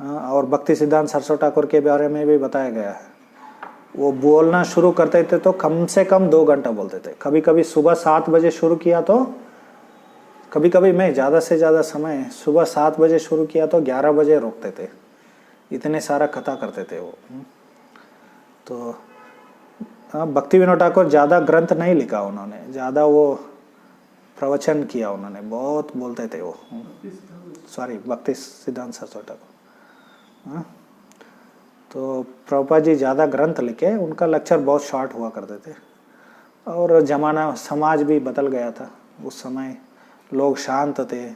और भक्ति सिद्धांत सरस्वती ठाकुर के बारे में भी बताया गया है, वो बोलना शुरू करते थे तो कम से कम 2 घंटा बोलते थे। कभी कभी सुबह 7 बजे शुरू किया तो कभी कभी मैं ज़्यादा से ज़्यादा समय सुबह 7 बजे शुरू किया तो 11 बजे रोकते थे, इतने सारा कथा करते थे वो। तो भक्ति विनोद ठाकुर ज़्यादा ग्रंथ नहीं लिखा उन्होंने, ज़्यादा वो प्रवचन किया उन्होंने, बहुत बोलते थे वो। सॉरी, भक्ति सिद्धांत सरस्वती ठाकुर। तो प्रभुपाद जी ज़्यादा ग्रंथ लिखे, उनका लेक्चर बहुत शॉर्ट हुआ करते थे। और जमाना समाज भी बदल गया था उस समय, लोग शांत थे,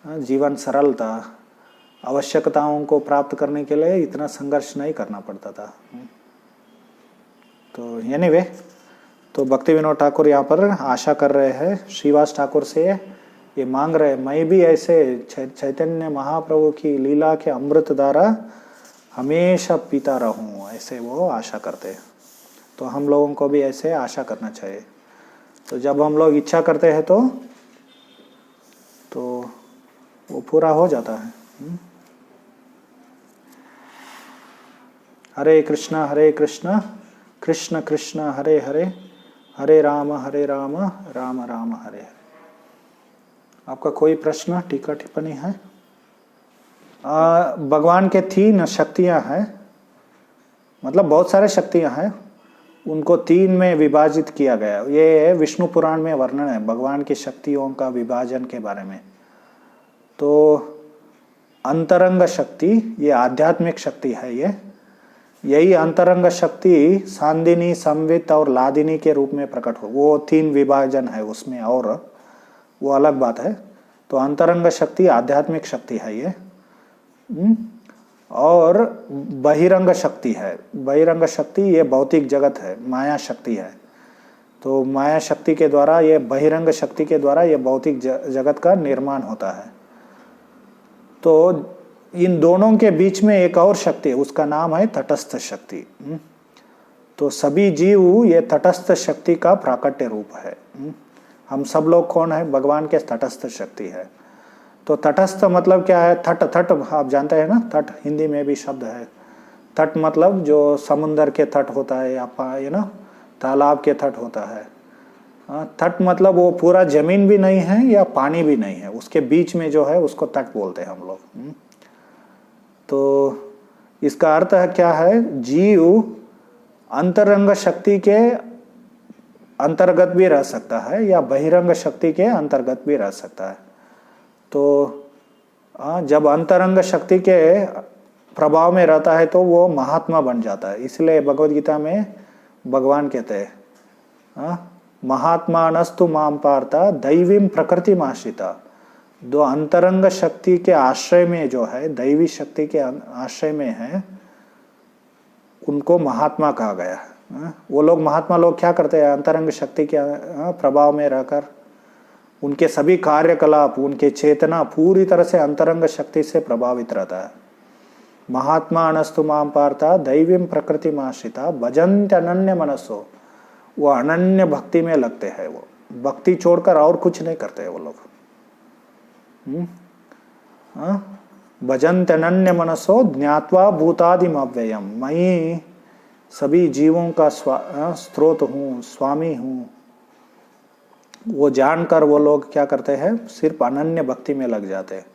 जीवन सरल था, आवश्यकताओं को प्राप्त करने के लिए इतना संघर्ष नहीं करना पड़ता था। तो एनीवे, तो भक्ति विनोद ठाकुर यहाँ पर आशा कर रहे हैं श्रीवास ठाकुर से, ये मांग रहे, मैं भी ऐसे चैतन्य महाप्रभु की लीला के अमृत धारा हमेशा पीता रहूं, ऐसे वो आशा करते हैं। तो हम लोगों को भी ऐसे आशा करना चाहिए। तो जब हम लोग इच्छा करते हैं तो वो पूरा हो जाता है। हरे कृष्णा कृष्ण कृष्ण हरे हरे, हरे राम राम राम हरे हरे। आपका कोई प्रश्न, टीका टिप्पणी है? भगवान के 3 शक्तियां हैं, मतलब बहुत सारे शक्तियां हैं, उनको 3 में विभाजित किया गया। ये विष्णु पुराण में वर्णन है भगवान की शक्तियों का विभाजन के बारे में। तो अंतरंग शक्ति, ये आध्यात्मिक शक्ति है। यही अंतरंग शक्ति सांदिनी, संवित और लादिनी के रूप में प्रकट हो, वो 3 विभाजन है उसमें, और वो अलग बात है। तो अंतरंग शक्ति आध्यात्मिक शक्ति है ये। और बहिरंग शक्ति है, बहिरंग शक्ति ये भौतिक जगत है, माया शक्ति है। तो माया शक्ति के द्वारा, ये बहिरंग शक्ति के द्वारा ये भौतिक जगत का निर्माण होता है। तो इन दोनों के बीच में एक और शक्ति है, उसका नाम है तटस्थ शक्ति। तो सभी जीव ये तटस्थ शक्ति का प्राकट्य रूप है। हम सब लोग कौन है? भगवान के तटस्थ शक्ति है। तो तटस्थ मतलब क्या है? तट, आप जानते हैं ना, तट हिंदी में भी शब्द है। तट मतलब जो समुंदर के तट होता है, या ना तालाब के तट होता है। तट मतलब वो पूरा जमीन भी नहीं है या पानी भी नहीं है, उसके बीच में जो है उसको तट बोलते हैं हम लोग। तो इसका अर्थ है क्या है? जीव अंतरंग शक्ति के अंतर्गत भी रह सकता है या बहिरंग शक्ति के अंतर्गत भी रह सकता है। तो जब अंतरंग शक्ति के प्रभाव में रहता है तो वो महात्मा बन जाता है। इसलिए भगवद गीता में भगवान कहते हैं, महात्मानस्तु माम पार्था दैवीं प्रकृतिम आश्रिता। दो अंतरंग शक्ति के आश्रय में जो है, दैवी शक्ति के आश्रय में है, उनको महात्मा कहा गया है। वो लोग, महात्मा लोग क्या करते हैं? अंतरंग शक्ति के प्रभाव में रहकर उनके सभी कार्यकलाप, उनके चेतना पूरी तरह से अंतरंग शक्ति से प्रभावित रहता है। महात्मा अनस्तु माम पार्था दैवीं प्रकृतिम आश्रिता भजन्त अनन्य मनसो। वो अनन्य भक्ति में लगते हैं, वो भक्ति छोड़कर और कुछ नहीं करते हैं वो लोग। भजन्त अनन्य मनसो ज्ञात्वा भूतादिम अव्ययम। मैं सभी जीवों का स्रोत हूँ, स्वामी हूँ, वो जानकर वो लोग क्या करते हैं? सिर्फ अनन्य भक्ति में लग जाते हैं।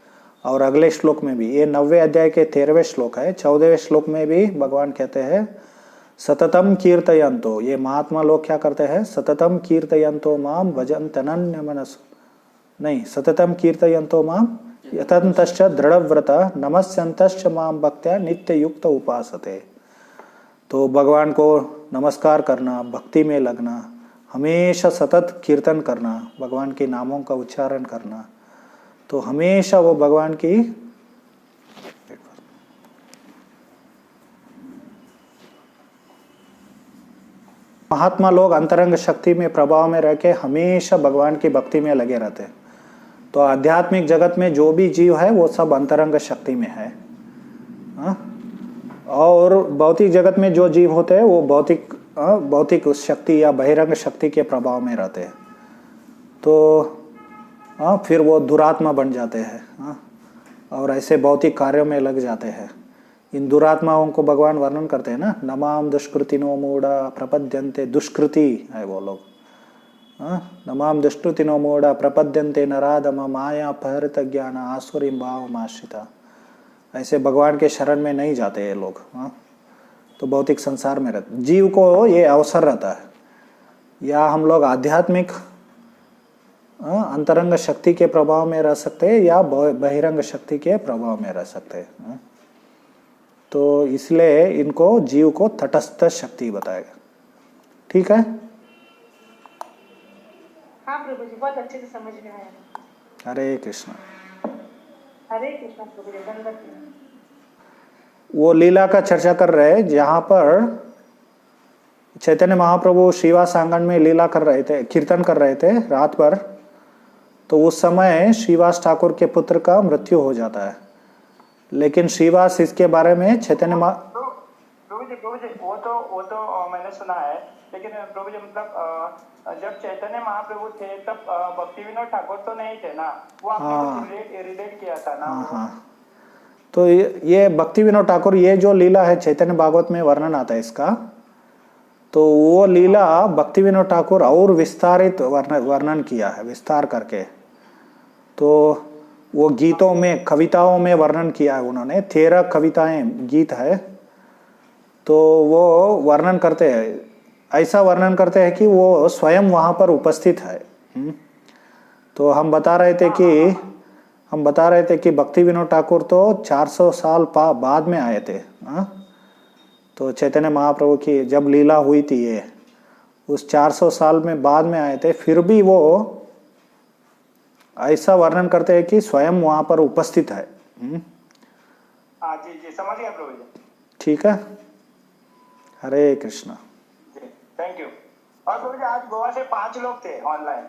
और अगले श्लोक में भी, ये 90वें अध्याय के 13वें श्लोक है, 14वें श्लोक में भी भगवान कहते हैं सततम कीर्तयन्तो। ये महात्मा लोग क्या करते हैं? सततम कीर्तयन्तो माम भजन्त अनन्य मनसो, नहीं, सततम कीर्तयन्तो माम यतन्तश्च दृढ़व्रता नमस्यन्तश्च माम भक्त्या नित्य युक्त उपासते। तो भगवान को नमस्कार करना, भक्ति में लगना, हमेशा सतत कीर्तन करना, भगवान के नामों का उच्चारण करना, तो हमेशा वो भगवान की महात्मा लोग अंतरंग शक्ति में प्रभाव में रह के हमेशा भगवान की भक्ति में लगे रहते हैं। तो आध्यात्मिक जगत में जो भी जीव है वो सब अंतरंग शक्ति में है। और भौतिक जगत में जो जीव होते हैं वो भौतिक शक्ति या बहिरंग शक्ति के प्रभाव में रहते हैं। तो फिर वो दुरात्मा बन जाते हैं और ऐसे भौतिक कार्यों में लग जाते हैं। इन दुरात्माओं को भगवान वर्णन करते हैं ना, नमाम दुष्कृतिनो मूढ़ा प्रपद्यन्ते। दुष्कृति है वो लोग। नमाम दुष्कृतिनो मूढ़ा प्रपद्यन्ते नराधम माया अपहृत ज्ञान आसुरीं भावमाश्रिता। ऐसे भगवान के शरण में नहीं जाते ये लोग। तो भौतिक संसार में रहते, जीव को ये अवसर रहता है, या हम लोग आध्यात्मिक अंतरंग शक्ति के प्रभाव में रह सकते हैं या बहिरंग शक्ति के प्रभाव में रह सकते हैं। तो इसलिए इनको जीव को तटस्थ शक्ति बताएगा। ठीक है? हाँ प्रभु जी, बहुत अच्छे से समझ में आया। हरे कृष्णा। हरे कृष्णा प्रभु जी, धन्यवाद। वो लीला का चर्चा कर रहे हैं जहां पर चैतन्य महाप्रभु श्रीवास आंगन में लीला कर रहे थे, कीर्तन कर रहे थे रात भर। तो उस समय श्रीवास ठाकुर के पुत्र का मृत्यु हो जाता है, लेकिन श्रीवास इसके बारे में चैतन्य प्रभु जी वो तो मैंने सुना है, लेकिन प्रभु जी मतलब जब चैतन्य महाप्रभु थे तब भक्ति विनोद ठाकुर तो नहीं थे ना, वो आपने रिलेट किया था ना। हाँ, तो ये भक्ति विनोद ठाकुर, ये जो लीला है चैतन्य भागवत में वर्णन आता है इसका, तो वो लीला भक्ति विनोद ठाकुर और विस्तारित वर्णन किया है, विस्तार करके। तो वो गीतों में, कविताओं में वर्णन किया है उन्होंने, 13 कविताएं गीत है। तो वो वर्णन करते हैं, ऐसा वर्णन करते हैं कि वो स्वयं वहां पर उपस्थित है। तो हम बता रहे थे कि भक्ति विनोद ठाकुर तो 400 साल बाद में आए थे। तो चैतन्य महाप्रभु की जब लीला हुई थी ये, उस 400 साल में बाद में आए थे, फिर भी वो ऐसा वर्णन करते हैं कि स्वयं वहां पर उपस्थित है। हाँ जी समझ गया प्रभु जी। ठीक है, हरे कृष्णा। Thank you. और प्रभु जी आज गोवा से 5 लोग थे ऑनलाइन।